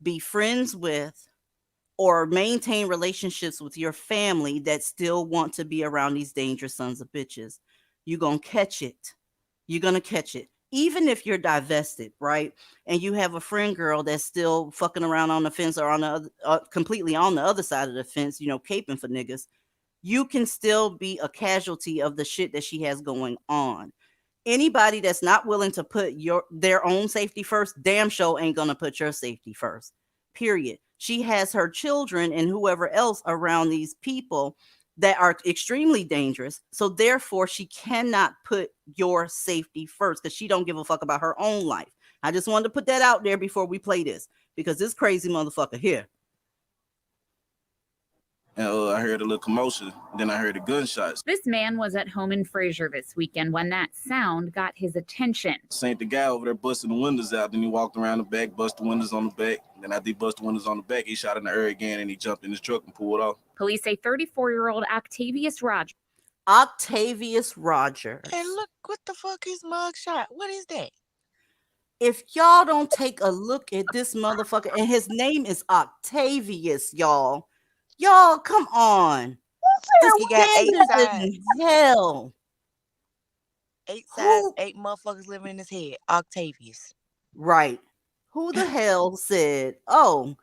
be friends with or maintain relationships with your family that still want to be around these dangerous sons of bitches. You're going to catch it. You're going to catch it. Even if you're divested, right? And you have a friend girl that's still fucking around on the fence or on the completely on the other side of the fence, caping for niggas. You can still be a casualty of the shit that she has going on. Anybody that's not willing to put their own safety first, damn sure ain't gonna put your safety first. Period. She has her children and whoever else around these people that are extremely dangerous. So therefore, she cannot put your safety first because she don't give a fuck about her own life. I just wanted to put that out there before we play this because this crazy motherfucker here. And I heard a little commotion. Then I heard the gunshots. This man was at home in Fraser this weekend when that sound got his attention. Seen the guy over there busting the windows out. Then he walked around the back, bust the windows on the back. Then after he bust the windows on the back, he shot in the air again and he jumped in his truck and pulled off. Police say 34-year-old Octavius Rogers. Octavius Rogers. And look, what the fuck is mugshot? What is that? If y'all don't take a look at this motherfucker, and his name is Octavius, y'all. Y'all, come on. He got 8 sides. Hell. 8 sides, 8 motherfuckers living in his head. Octavius. Right. Who the hell said, let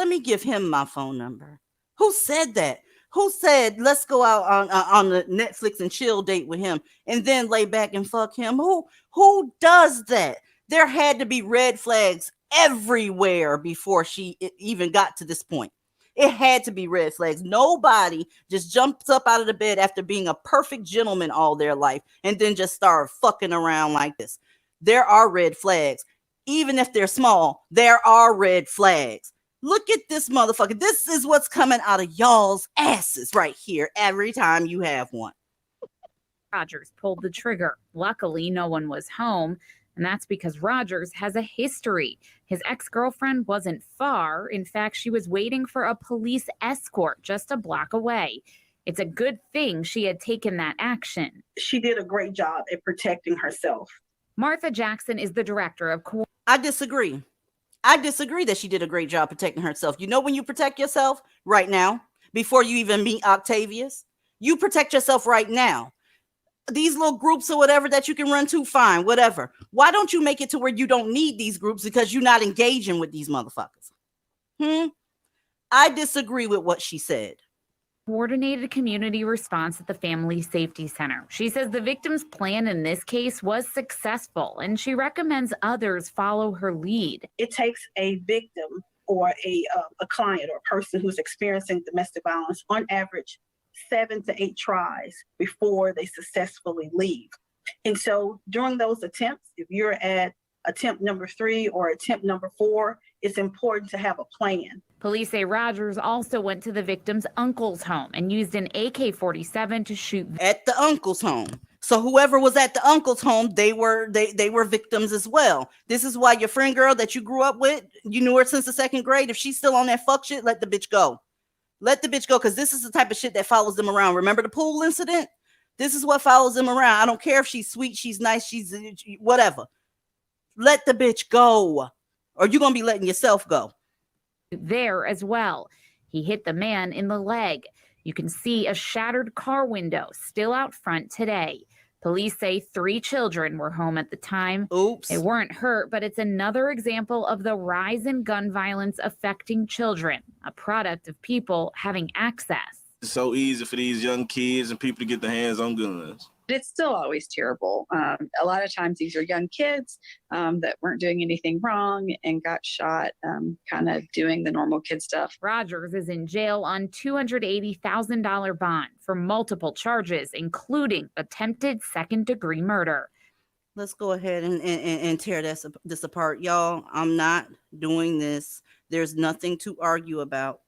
me give him my phone number? Who said that? Who said, let's go out on the Netflix and chill date with him and then lay back and fuck him? Who does that? There had to be red flags everywhere before she even got to this point. It had to be red flags. Nobody just jumps up out of the bed after being a perfect gentleman all their life and then just start fucking around like this. There are red flags. Even if they're small, there are red flags. Look at this motherfucker. This is what's coming out of y'all's asses right here every time you have one. Rogers pulled the trigger. Luckily, no one was home, and that's because Rogers has a history. His ex-girlfriend wasn't far. In fact, she was waiting for a police escort just a block away. It's a good thing she had taken that action. She did a great job at protecting herself. Martha Jackson is the director of I disagree. I disagree that she did a great job protecting herself. You know when you protect yourself? Right now. Before you even meet Octavius. You protect yourself right now. These little groups or whatever that you can run to, fine, whatever. Why don't you make it to where you don't need these groups because you're not engaging with these motherfuckers? I disagree with what she said. Coordinated community response at the Family Safety Center. She says the victim's plan in this case was successful, and she recommends others follow her lead. It takes a victim or a client or a person who's experiencing domestic violence on average 7 to 8 tries before they successfully leave. And so during those attempts, if you're at attempt number 3 or attempt number 4, it's important to have a plan. Police say Rogers also went to the victim's uncle's home and used an AK-47 to shoot at the uncle's home. So whoever was at the uncle's home, they were victims as well. This is why your friend girl that you grew up with, you knew her since the 2nd grade. If she's still on that fuck shit, let the bitch go. Let the bitch go, because this is the type of shit that follows them around. Remember the pool incident? This is what follows them around. I don't care if she's sweet, she's nice, she's whatever. Let the bitch go, or you're going to be letting yourself go. There as well. He hit the man in the leg. You can see a shattered car window still out front today. Police say 3 children were home at the time. Oops. They weren't hurt, but it's another example of the rise in gun violence affecting children, a product of people having access. It's so easy for these young kids and people to get their hands on guns. It's still always terrible. A lot of times these are young kids that weren't doing anything wrong and got shot, kind of doing the normal kid stuff. Rogers is in jail on $280,000 bond for multiple charges, including attempted second-degree murder. Let's go ahead and tear this apart. Y'all, I'm not doing this. There's nothing to argue about.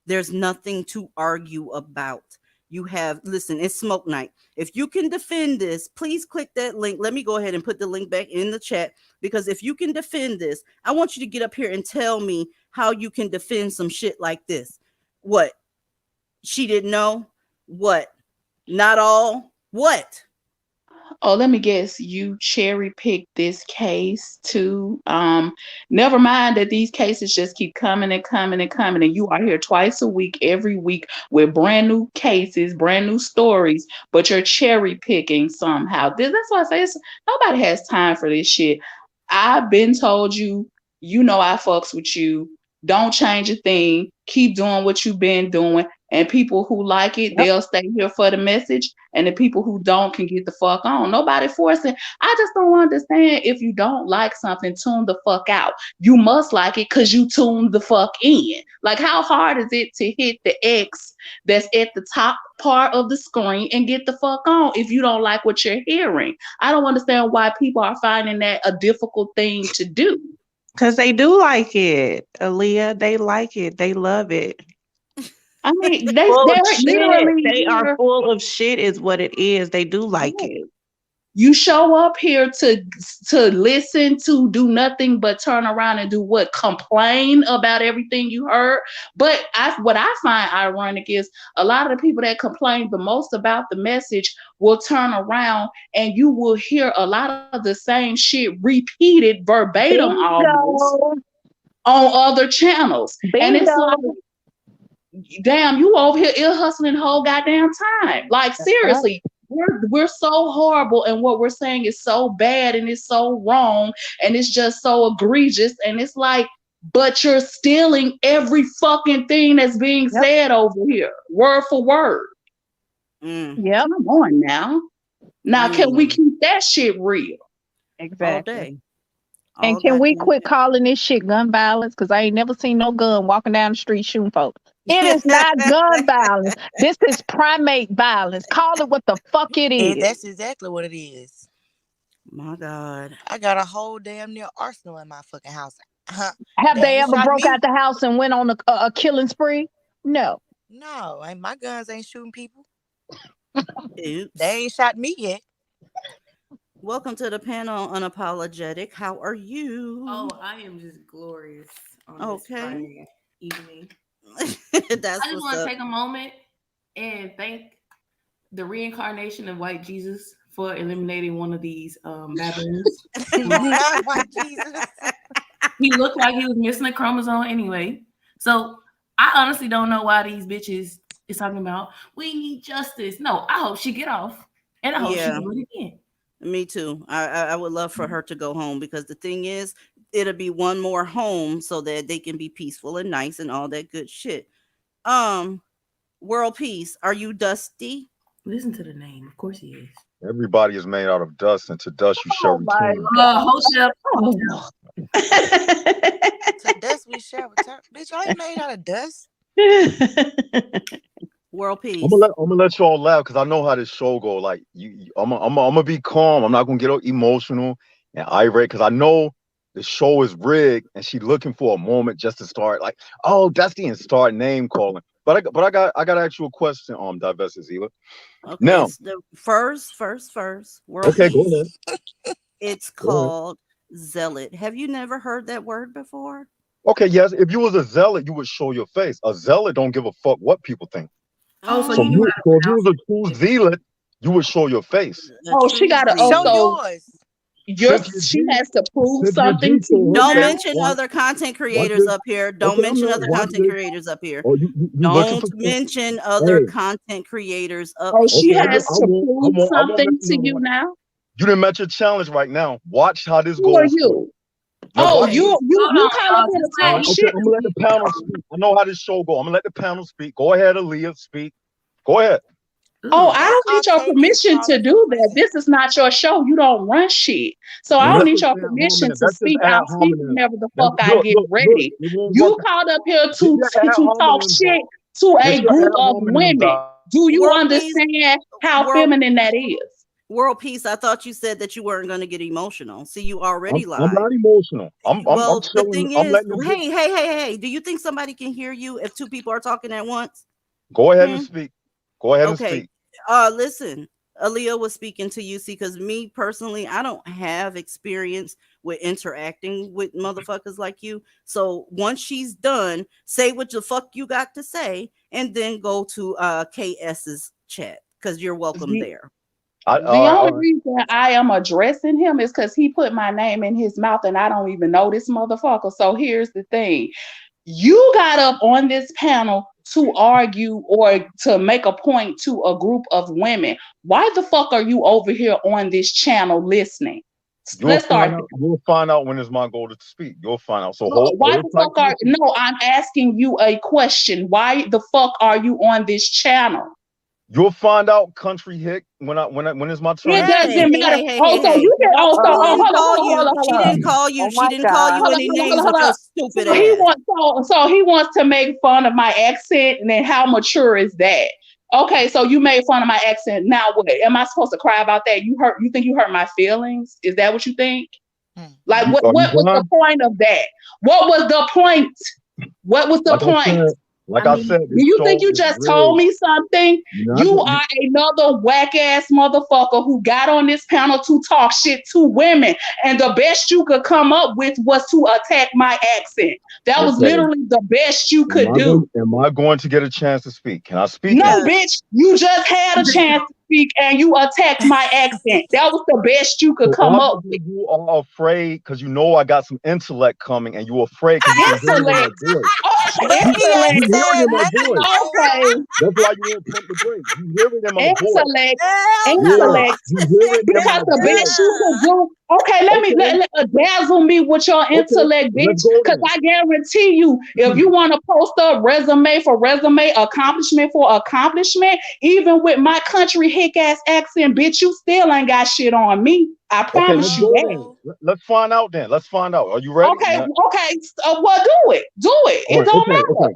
There's nothing to argue about. You have, listen, it's smoke night. If you can defend this, please click that link. Let me go ahead and put the link back in the chat, because if you can defend this, I want you to get up here and tell me how you can defend some shit like this. What? She didn't know? What? Not all? What? Oh, let me guess, you cherry picked this case too. Never mind that these cases just keep coming and coming and coming, and you are here twice a week, every week, with brand new cases, brand new stories, but you're cherry picking somehow. That's why I say nobody has time for this shit. I've been told you, I fucks with you. Don't change a thing. Keep doing what you've been doing. And people who like it, they'll stay here for the message. And the people who don't can get the fuck on. Nobody forcing. I just don't understand, if you don't like something, tune the fuck out. You must like it because you tuned the fuck in. Like, how hard is it to hit the X that's at the top part of the screen and get the fuck on if you don't like what you're hearing? I don't understand why people are finding that a difficult thing to do. Because they do like it, Aaliyah. They like it. They love it. I mean, they literally are full of shit is what it is. They do like it. You show up here to listen, to do nothing but turn around and do what? Complain about everything you heard. But what I find ironic is a lot of the people that complain the most about the message will turn around and you will hear a lot of the same shit repeated verbatim almost on other channels. And it's like, damn, you over here ear hustling the whole goddamn time. Like, seriously, we're so horrible, and what we're saying is so bad, and it's so wrong, and it's just so egregious. And it's like, but you're stealing every fucking thing that's being said over here, word for word. Yeah, come on now. Can we keep that shit real? Exactly. And can we quit calling this shit gun violence? Because I ain't never seen no gun walking down the street shooting folks. It is not gun violence. This is primate violence. Call it what the fuck it And is. that's exactly what it is. My God. I got a whole damn near arsenal in my fucking house. Have They they ain't ever shot broke me. out the house and went on a killing spree? No. No, and my guns ain't shooting people. Oops. They ain't shot me yet. Welcome to the panel, Unapologetic. How are you? Oh, I am just glorious on this Okay. Friday evening. That's I just what's want to up. take a moment and thank the reincarnation of white Jesus for eliminating one of these baboons. White Jesus. He looked like he was missing a chromosome anyway. So I honestly don't know why these bitches is talking about we need justice. No, I hope she get off, and I hope she Yeah. do it again. Me too. I would love for her to go home because the thing is, it'll be one more home so that they can be peaceful and nice and all that good shit. World peace. Are you Dusty? Listen to the name. Of course he is. Everybody is made out of dust, and to dust you shall return. Hold up. To dust we shall return. Bitch, I ain't made out of dust. World peace. I'm gonna let y'all laugh because I know how this show go. Like I'm gonna be calm. I'm not gonna get emotional and irate because I know the show is rigged, and she looking for a moment just to start like, oh, Dusty, and start name calling. But I got to ask you a question, Divestment Zila. Okay. Now, The first. World okay, peace. go ahead. It's Go ahead. called zealot. Have you never heard that word before? Okay, yes. If you was a zealot, you would show your face. A zealot don't give a fuck what people think. Oh, so So you knew how to if you was a true zealot, you would show your face. Oh, she got to Show also. yours. She has to prove Cynthia something G to you. Don't now. mention other content creators up here. Don't Okay, mention other watch content this. creators up here. Oh, you looking Don't for mention other Hey. content creators up Oh, here. she Okay, has to prove I something won't to you now. You didn't match your challenge right now. Watch how this Who are goes. you? Now Oh, watch this. you call up here to All talk right, okay, shit. I'm gonna let the panel speak. I know how this show go. I'm gonna let the panel speak. Go ahead, Aaliyah, speak. Go ahead. Oh, I don't need your permission to do that. This is not your show. You don't run shit. So I don't need your permission to speak. I'll speak whenever the fuck I get ready. You called up here to talk shit to a group of women. Do you World peace. understand how World- feminine that is? World peace. I thought you said that you weren't going to get emotional. See, you already lied. I'm not emotional. I'm Well, the chilling. thing I'm is, letting them hey, do you think somebody can hear you if two people are talking at once? go ahead and speak. Go ahead and Okay. speak. Listen, Aaliyah was speaking to you. See, because me personally, I don't have experience with interacting with motherfuckers like you. So once she's done, say what the fuck you got to say, and then go to KS's chat because you're welcome there. The only reason I am addressing him is because he put my name in his mouth and I don't even know this motherfucker. So here's the thing. You got up on this panel to argue or to make a point to a group of women. Why the fuck are you over here on this channel listening? Let's start. You'll find out when it's my goal to speak. You'll find out. So Why the fuck are no? I'm asking you a question. Why the fuck are you on this channel? You'll find out, country hick, when it's my turn. It doesn't matter. So you can also hold on. She didn't call you. She didn't call you any names with your stupid So he wants to make fun of my accent, and then how mature is that? Okay, so you made fun of my accent. Now what? Am I supposed to cry about that? You think you hurt my feelings? Is that what you think? Like what was the point of that? What was the point? What was the point? I said, do you think you just told me something? You are another whack ass motherfucker who got on this panel to talk shit to women, and the best you could come up with was to attack my accent. That was literally the best you could do. Am I going to get a chance to speak? Can I speak? No, bitch, you just had a chance to speak and you attacked my accent. That was the best you could come up with. You are afraid because you know I got some intellect coming, and you're afraid because you can hear it in my voice. Intellect. Okay. That's why you won't pump the brakes. You hear it in my voice. Intellect. You hear it in Because my the best you could do. Okay, let dazzle me with your intellect, bitch. Because I guarantee you, if you want to post up resume for resume, accomplishment for accomplishment, even with my country hick ass accent, bitch, you still ain't got shit on me. I promise you that. Let's find out then. Let's find out. Are you ready? Okay. Well, do it. Do it. It don't matter.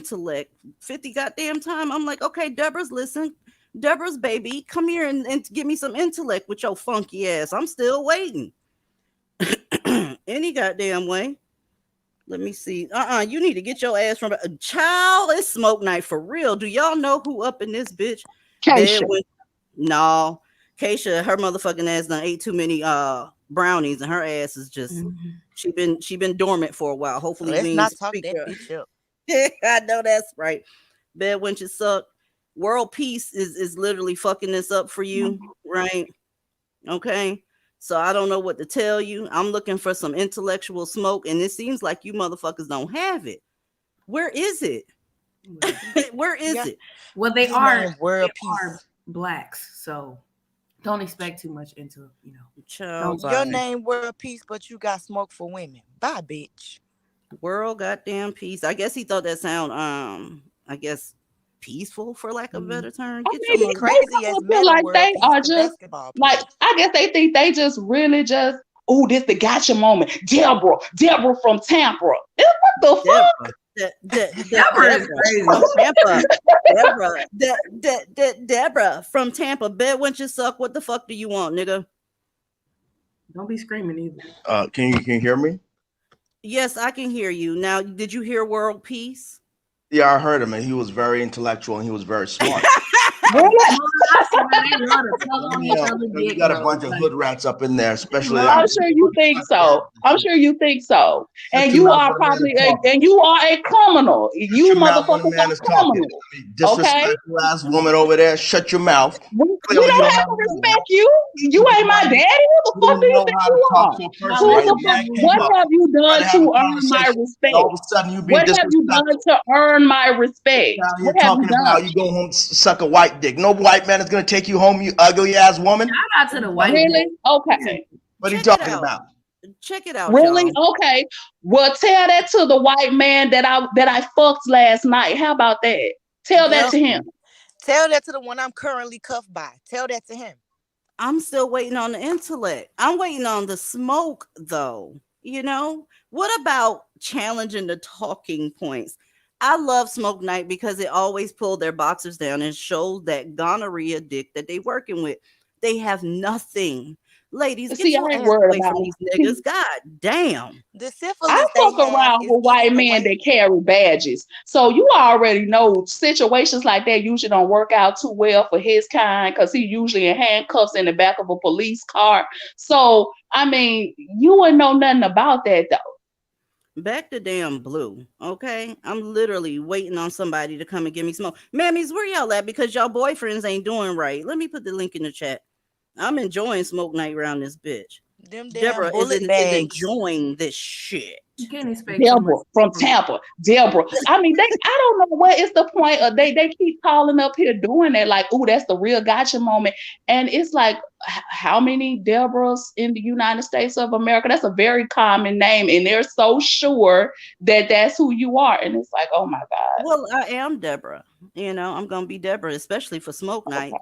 intellect 50 goddamn time. I'm like, okay, Deborah's listen. Deborah's baby, come here and give me some intellect with your funky ass. I'm still waiting. Any goddamn way. Let me see. You need to get your ass from a child. It's smoke night for real. Do y'all know who up in this bitch? Keisha. No. Keisha, her motherfucking ass done ate too many brownies, and her ass is just she been dormant for a while. Hopefully Let's we not ain't talk speak that her. bitch up. I know that's right. Bed wenches suck. World peace is literally fucking this up for you, right? Okay. So I don't know what to tell you. I'm looking for some intellectual smoke, and it seems like you motherfuckers don't have it. Where is it? Where is it? Well, they His are name World Peace. blacks, so don't expect too much into Child, Your bye. name World Peace, but you got smoke for women. Bye, bitch. World goddamn peace. I guess he thought that sound I guess peaceful, for lack of a better term. I Get mean, your they mother. Crazy as come up here Meta like World they Peace, are the just basketball like player. I guess they think they just really just this the gotcha moment. Deborah from Tampa. What the fuck? Deborah is crazy. From Tampa. Deborah from Tampa. Bed wenches suck. What the fuck do you want, nigga? Don't be screaming either. Can you hear me? Yes, I can hear you. Now, did you hear world peace? Yeah, I heard him, and he was very intellectual and he was very smart. You got a bunch of hood rats up in there, especially. I'm sure you think so. I'm sure you think so. And your you mouth are when a man probably is talking. and you are a criminal. You Shut your mouth when a motherfuckers man are is talking. criminals. Disrespect Okay? the last woman over there. Shut your mouth. We Clearly, you don't don't have have to respect you. You ain't my daddy. What the you fuck don't do you know think how to you talk are? to a person. Right? You can't keep What up. have you done Trying to have a to earn my conversation, respect? and all of a sudden you be What have you done disrespectful. to earn my respect? Now you're What have you talking about done? you go home suck a white dick. No white man is gonna take you home, you ugly ass woman. Shout out to the white Really? Okay. What are you Check it talking out. about? Check it out, Really? y'all. Okay. Well, tell that to the white man that I fucked last night. How about that? Tell that Well, to him. tell that to the one I'm currently cuffed by. Tell that to him. I'm still waiting on the intellect. I'm waiting on the smoke, though. What about challenging the talking points? I love Smoke Night because it always pulled their boxers down and showed that gonorrhea dick that they working with. They have nothing. Ladies, get See, I your ain't ass worried away about from it. these niggas. God damn. The I syphilis they fuck have around is with white eating men away. that carry badges. So you already know situations like that usually don't work out too well for his kind because he usually in handcuffs in the back of a police car. So, I mean, you wouldn't know nothing about that though. Back to damn blue. Okay. I'm literally waiting on somebody to come and give me smoke. Mammies, where y'all at? Because y'all boyfriends ain't doing right. Let me put the link in the chat. I'm enjoying Smoke Night around this bitch. Them damn Deborah bullet is bags. enjoying this shit. You can't expect too much. Deborah from Tampa. Deborah. I mean, I don't know what is the point of they keep calling up here doing that, like, oh, that's the real gotcha moment. And it's like, how many Deborahs in the United States of America? That's a very common name, and they're so sure that that's who you are. And it's like, oh my God. Well, I am Deborah. I'm gonna be Deborah, especially for Smoke Night.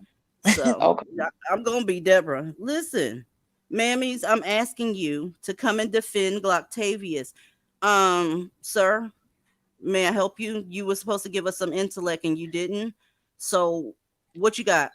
So Okay. I'm gonna be Deborah. Listen, mammies, I'm asking you to come and defend Glocktavius. Sir, may I help you? You were supposed to give us some intellect and you didn't. So what you got?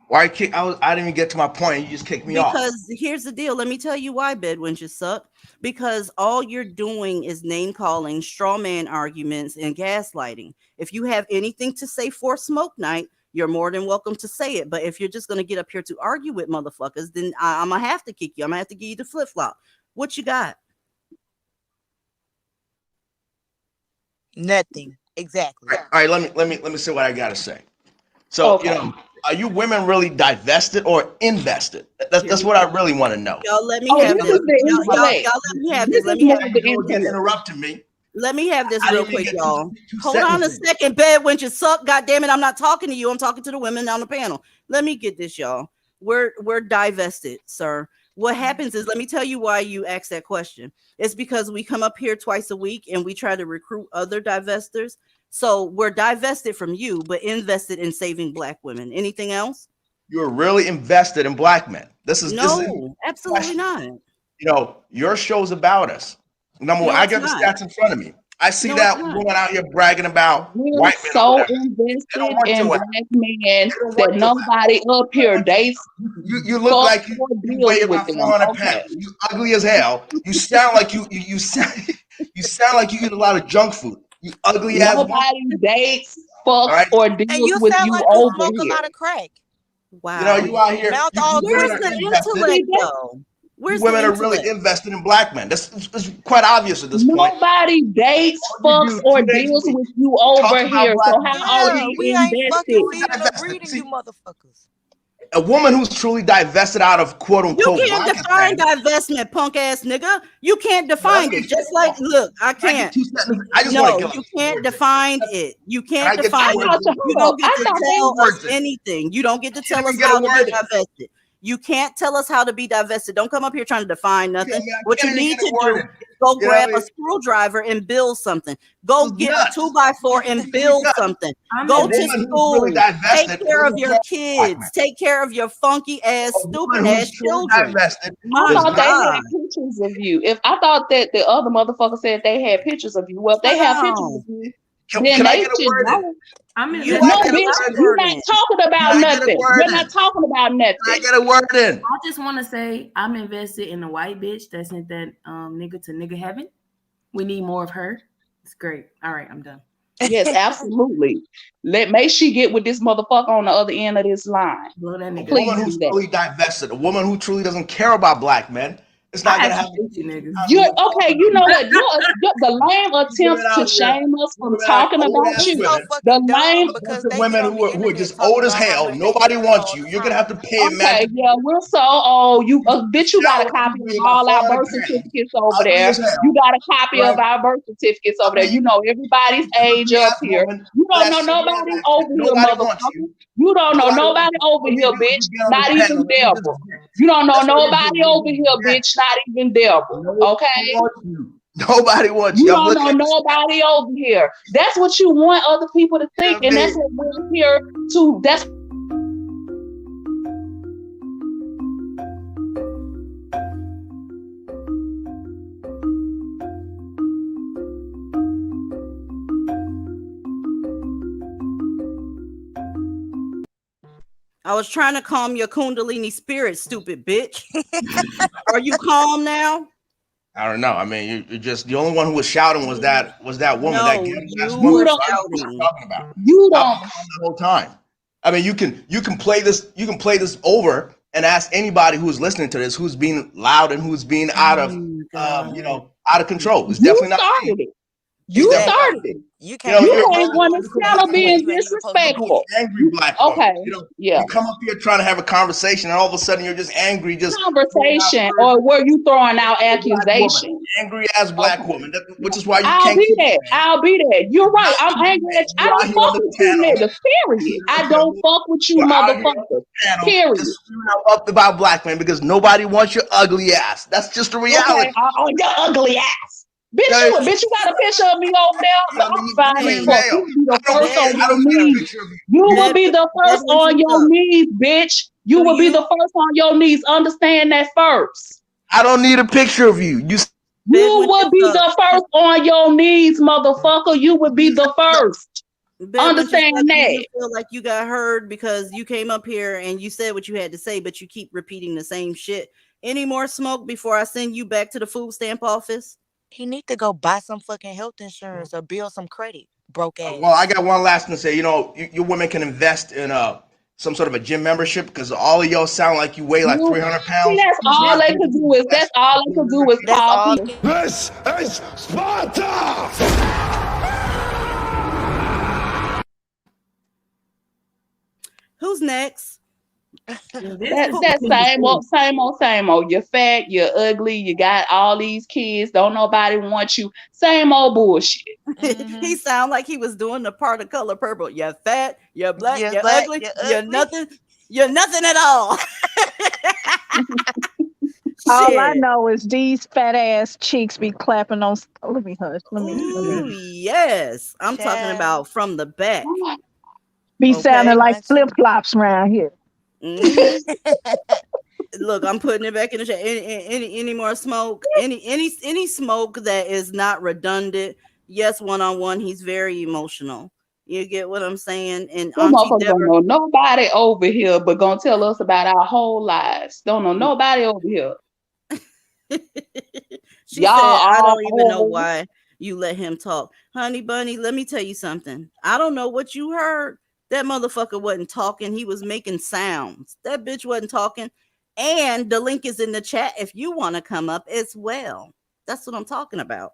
Why I didn't even get to my point. You just kicked me off. Because here's the deal. Let me tell you why bedwenches suck. Because all you're doing is name calling, straw man arguments, and gaslighting. If you have anything to say for Smoke Night, you're more than welcome to say it. But if you're just gonna get up here to argue with motherfuckers, then I'm gonna have to kick you. I'm gonna have to give you the flip flop. What you got? Nothing. Exactly. All right, let me say what I gotta say. So are you women really divested or invested? That's what I really want to know. Y'all let me have this. Y'all let me have this. Let me have this. Interrupting me. Let me have this I real didn't even quick, get y'all. two Hold on a sentences. second, bedwenches suck. God damn it, I'm not talking to you. I'm talking to the women on the panel. Let me get this, y'all. We're divested, sir. What happens is, let me tell you why you asked that question. It's because we come up here twice a week and we try to recruit other divestors. So we're divested from you, but invested in saving Black women. Anything else? You're really invested in Black men. No, absolutely not. Your show's about us. Number one, No, I it's got the not. stats in front of me. I see No, that it's not. woman out here bragging about We're white men. so They don't invested want in your ass. black men They don't that want your ass. nobody up here dates. You look fuck like or you deals weigh with about them. 400 Okay. pounds. You ugly as hell. You sound like you sound like you eat a lot of junk food. You ugly ass woman. Nobody dates, fucks, All right. or And deals you with sound you like you over smoke a here. lot of crack. Wow. You know, you out here. Mouth You all women Where's are the invested. intellect, though? Where's You women the are really intellect? invested in black men. That's it's quite obvious at this point. Nobody dates, All you fucks, do or 2 days a deals week, with you talk over about here. black So men. how are Yeah, you we ain't fucking invested? feeding or Divested. breeding See, you motherfuckers. a woman who's truly divested out of quote You unquote can't black define divestment, punk ass nigga. You can't define it. Just like, look, I can't. I just want to No, get you like can't define it. You Can I can't get define two it. words in? You don't get I to thought tell that us anything. You don't get to tell us even get a how to word be in. divested. You can't tell us how to be divested. Don't come up here trying to define nothing. I What you can't even need get a to word do in. is go You know what grab I a mean? screwdriver and build something. Go It's get nuts. a 2x4 and build something. Go A to woman who's school. really Take divested care of doesn't your care about black kids. men. Take care of your funky ass, A stupid woman ass who's truly children. divested I My does thought not. they God. had pictures of you. If I thought that the other motherfucker said they had pictures of you, well, if they have pictures of Wow. you, Can then I they get a should word in? know. I'm You No, gotta Can I get a bitch, word in? you're word not in. talking Can about I get a nothing. word You're in? not talking about Can I nothing. get a word in? I just want to say I'm invested in the white bitch that sent that nigga to nigga heaven. We need more of her. It's great. All right, I'm done. Yes, absolutely. Make she get with this motherfucker on the other end of this line. Blow that A nigga. Please woman do who's that. truly divested, a woman who truly doesn't care about black men, it's not I gonna have. actually hate you niggas. You're okay. You know what? The lame Women attempts to out here, shame us from women out, talking old about ass It's you. so women, The fucking lame. dumb a bunch because of they get women on the who are internet just talking old as about how hell. much they Nobody get wants all you. the You're gonna time. have to pay a Okay, magic. yeah, we're so old. You, bitch, you got a Sound like copy you of weigh about all our 400 birth pounds. certificates over Ugly there. as hell. You got a copy of Right? our birth certificates over I there. mean, You know everybody's age ugly up ass here. woman, You all don't that know shitty ass nobody accent. over here, Nobody wants you. motherfucker. You don't know Nobody wants nobody you. over All you here, do is bitch. you get on Not this even panel and you just Deborah. You don't know that's what you nobody do. over here, bitch. Not even Deborah. Nobody Okay? wants you. Nobody wants You you. I'm don't know looking at this. nobody over here. That's what you want other people to think, and that's what we're here to. That's I was trying to calm your Kundalini spirit, stupid bitch. Are you calm now? I don't know. I mean, you're just the only one who was shouting was that woman, No, that ghetto ass you woman. were So I don't know what shouting. you're talking about. you I was don't. calm the whole time. I mean, you can play this over and ask anybody who is listening to this who's being loud and who's being out of out of control. It's You definitely not me. started it. It's You definitely not started me. it. You You know, came You in ain't early want on to the channel platform and being you ain't even supposed to get disrespectful. it. Angry black woman. Okay, You know, yeah. you come up here trying to have a conversation, and all of a sudden you're just angry, just throwing out Conversation, words. or were you throwing out Angry black woman, accusations? angry ass black woman. Which is why you I'll can't be keep it, that. man. I'll be that. You're right. I'm angry at you. I You out don't here on fuck the with you panel. niggas. Period. I don't fuck with you You're out here on motherfuckers. the panel, Period. just screaming up about black men because nobody wants your ugly ass. That's just the reality. Okay. Oh, your ugly ass. Bitch, Okay? you got a picture of me over there. I I'm mean, fine you as ain't fuck. male. You will be the I don't first care. on I your don't need a knees. picture of you. You will be the first Devin, on shut your up. knees, bitch. You Do will be you? the first on your knees. Understand that first. I don't need a picture of you. You Bedouin, will be shut up. the first on your knees, motherfucker. You will be the first. Bedouin, just Understand do you that. feel like you got heard because you came up here and you said what you had to say, but you keep repeating the same shit? Any more smoke before I send you back to the food stamp office? He need to go buy some fucking health insurance or build some credit. Broke ass. Well, I got one last thing to say. You know, you women can invest in some sort of a gym membership because all of y'all sound like you weigh like 300 See, pounds. that's all they could do is That's call all. people. This is Sparta! Who's next? That same old. You're fat, you're ugly, you got all these kids, don't nobody want you. Same old bullshit. He sound like he was doing the part of Color Purple. You're fat, you're black, You're you're black, ugly, you're you're ugly. nothing at all. All I Shit. know is these fat ass cheeks be clapping on. Let me hush. Let Ooh, me yes. I'm talking about from the back. be sounding Okay. like flip flops around here. Mhm. Look, I'm putting it back in the chat. Any more smoke? Any smoke that is not redundant, yes, one-on-one, he's very emotional. You get what I'm saying? And Them Auntie motherfuckers don't Deborah, know nobody over here, but gonna tell us about our whole lives. Don't know nobody over here. she Y'all said, I all don't even know old. why you let him talk. Honey bunny, let me tell you something. I don't know what you heard. That motherfucker wasn't talking. He was making sounds. That bitch wasn't talking. And the link is in the chat if you want to come up as well. That's what I'm talking about.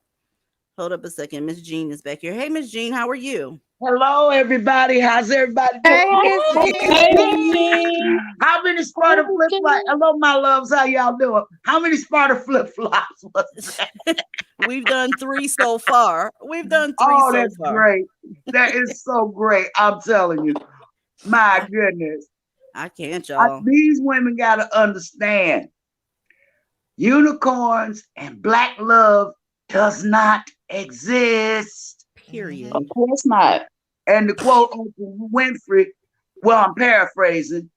Hold up a second. Miss Jean is back here. Hey, Miss Jean, how are you? Hello, everybody. How's everybody doing? Hey, Miss Jean. How many Sparta flip flops? Hello, my loves. How y'all doing? How many Sparta flip flops was that? We've done 3 so far. We've done 3 Oh, so that's far. great. That is so great. I'm telling you. My goodness. I can't, y'all. These women got to understand unicorns and black love does not exist. Period. Of course not. And to quote Oprah Winfrey, well, I'm paraphrasing.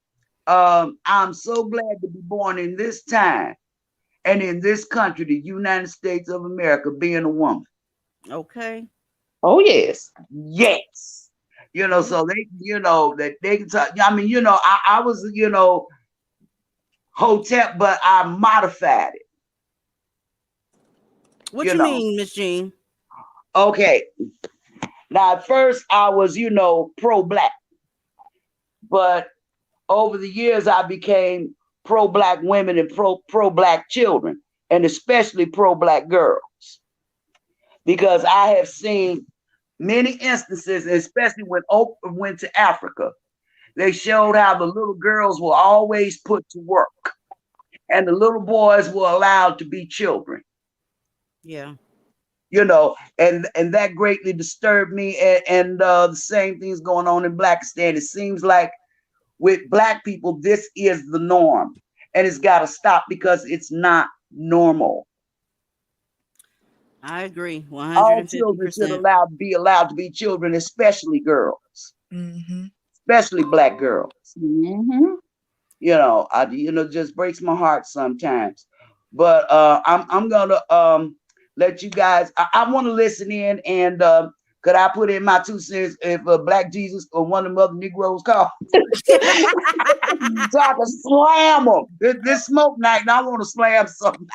I'm so glad to be born in this time and in this country, the United States of America, being a woman. Okay. Oh, yes. Yes. You know, so they, you know, that they can talk. I mean, you know, I was, you know, Hotep, but I modified it. What you mean, Miss Jean? Okay. Now, at first I was, you know, pro-black, but over the years I became pro-black women and pro-black children, and especially pro-black girls, because I have seen many instances, especially when Oprah went to Africa. They showed how the little girls were always put to work, and the little boys were allowed to be children. Yeah. You know, and that greatly disturbed me. And the same thing's going on in Blackistan. It seems like with black people, this is the norm, and it's got to stop because it's not normal. I agree, 150%. All children should be allowed to be children, especially girls, especially black girls. You know, just breaks my heart sometimes. But I'm gonna let you guys. I want to listen in, and could I put in my 2 cents if Black Jesus or one of the other Negroes call? So I can slam them. This smoke night, and I want to slam something.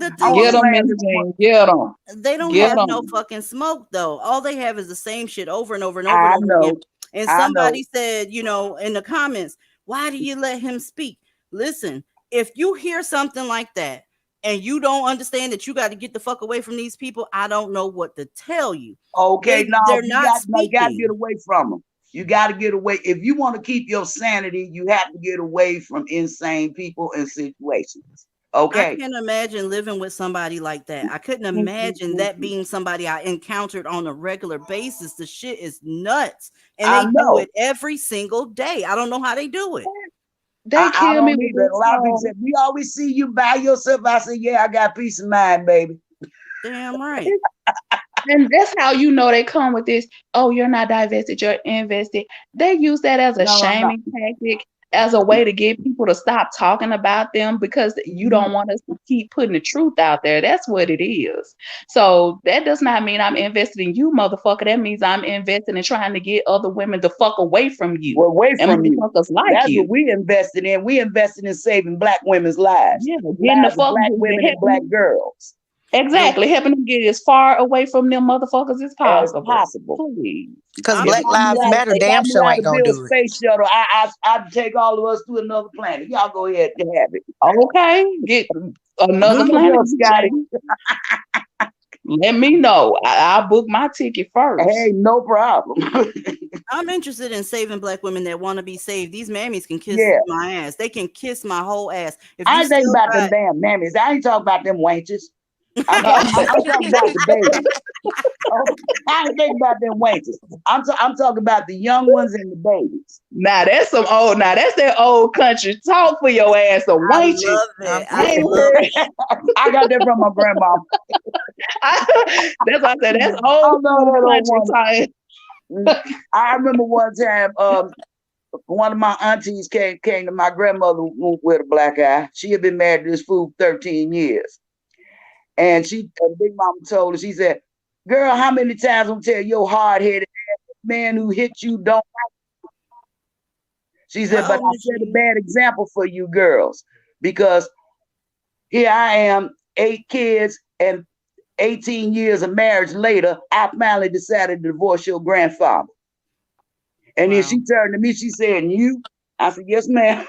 Get them, Miss Jean. Get them. They don't have no fucking smoke though. All they have is the same shit over and over and over I and over know. again. And somebody said, you know, in the comments, why do you let him speak? Listen, if you hear something like that and you don't understand that you got to get the fuck away from these people, I don't know what to tell you. Okay, they're not speaking. You got to get away from them. You got to get away. If you want to keep your sanity, you have to get away from insane people and situations. Okay. I can't imagine living with somebody like that. I couldn't imagine that being somebody I encountered on a regular basis. The shit is nuts. And they do it every single day. I don't know how they do it. I don't either. A lot of people say, we always see you by yourself. I say, yeah, I got peace of mind, baby. Damn right. And that's how you know they come with this, oh, you're not divested, you're invested. They use that as a shaming tactic, as a way to get people to stop talking about them because you don't want us to keep putting the truth out there. That's what it is. So that does not mean I'm invested in you, motherfucker. That means I'm invested in trying to get other women the fuck away from you. Well, away from you. Like That's you. what we invested in. We invested in saving black women's lives. Yeah, getting the fuck black women and black girls. Exactly, helping them get as far away from them motherfuckers as possible. Please. Because Black Lives Matter damn sure ain't gonna do it. Space shuttle. I'd take all of us to another planet. Y'all go ahead and have it. Okay, get another planet, Scotty. Let me know. I'll book my ticket first. Hey, no problem. I'm interested in saving black women that want to be saved. These mammies can kiss my ass. They can kiss my whole ass. If I ain't thinking about them damn mammies. I ain't talking about them wenches. I'm talking about the babies. I ain't thinking about them wenches. I'm talking about the young ones and the babies. Now that's that old country talk for your ass. The wenches. I got that from my grandma. That's what I said. That's old country time. I remember one time, one of my aunties came to my grandmother with a black eye. She had been married to this fool 13 years. And Big Mama told her, she said, Girl, how many times I'm tell your hard-headed man who hit you don't like you? She said, but I set a bad example for you girls because here I am, 8 kids and 18 years of marriage later, I finally decided to divorce your grandfather. And then she turned to me, she said, you? I said, yes, ma'am.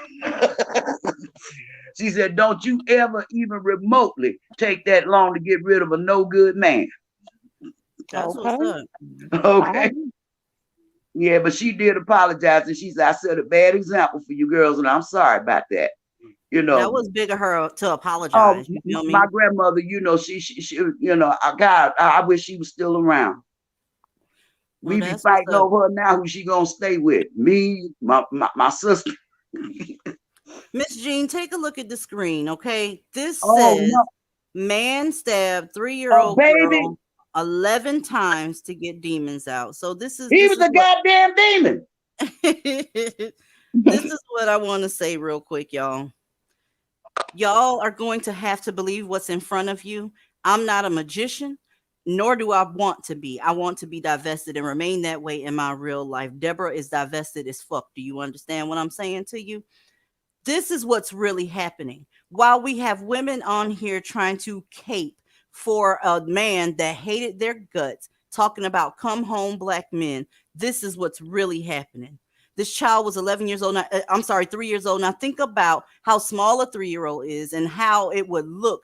She said, don't you ever even remotely take that long to get rid of a no good man. That's what's up. Okay. Yeah, but she did apologize and she said, I set a bad example for you girls, and I'm sorry about that. You know, that was big of her to apologize. You feel me? My grandmother, you know, she you know, I wish she was still around. We be fighting over her now. Who she gonna stay with? Me, my sister. Miss Jean, take a look at the screen, okay? This says man stabbed 3-year-old girl 11 times to get demons out. So this is he was a goddamn demon. This is what I want to say real quick, y'all. Y'all are going to have to believe what's in front of you. I'm not a magician, nor do I want to be. I want to be divested and remain that way in my real life. Deborah is divested as fuck. Do you understand what I'm saying to you? This is what's really happening. While we have women on here trying to cape for a man that hated their guts, talking about come home black men, this is what's really happening. This child was 11 years old. I'm sorry, 3 years old. Now think about how small a 3-year-old is and how it would look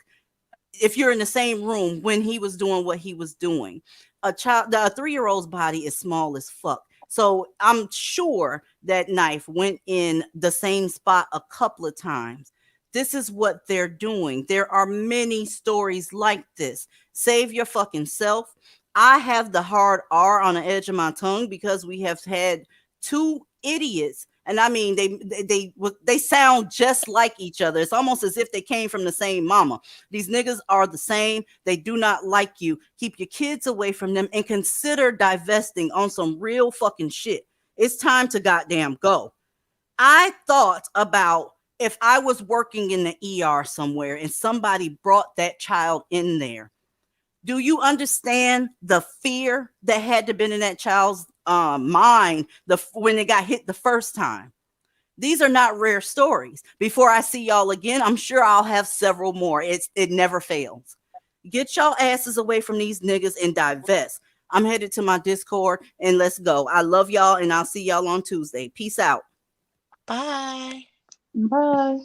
if you're in the same room when he was doing what he was doing. A 3-year-old's body is small as fuck. So I'm sure that knife went in the same spot a couple of times. This is what they're doing. There are many stories like this. Save your fucking self. I have the hard R on the edge of my tongue because we have had 2 idiots, and I mean they sound just like each other. It's almost as if they came from the same mama. These niggas are the same. They do not like you. Keep your kids away from them and consider divesting on some real fucking shit. It's time to goddamn go. I thought about if I was working in the ER somewhere and somebody brought that child in there. Do you understand the fear that had to been in that child's mind when they got hit the first time? These are not rare stories. Before I see y'all again, I'm sure I'll have several more. It never fails. Get y'all asses away from these niggas and divest. I'm headed to my Discord and let's go. I love y'all and I'll see y'all on Tuesday. Peace out. Bye. Bye.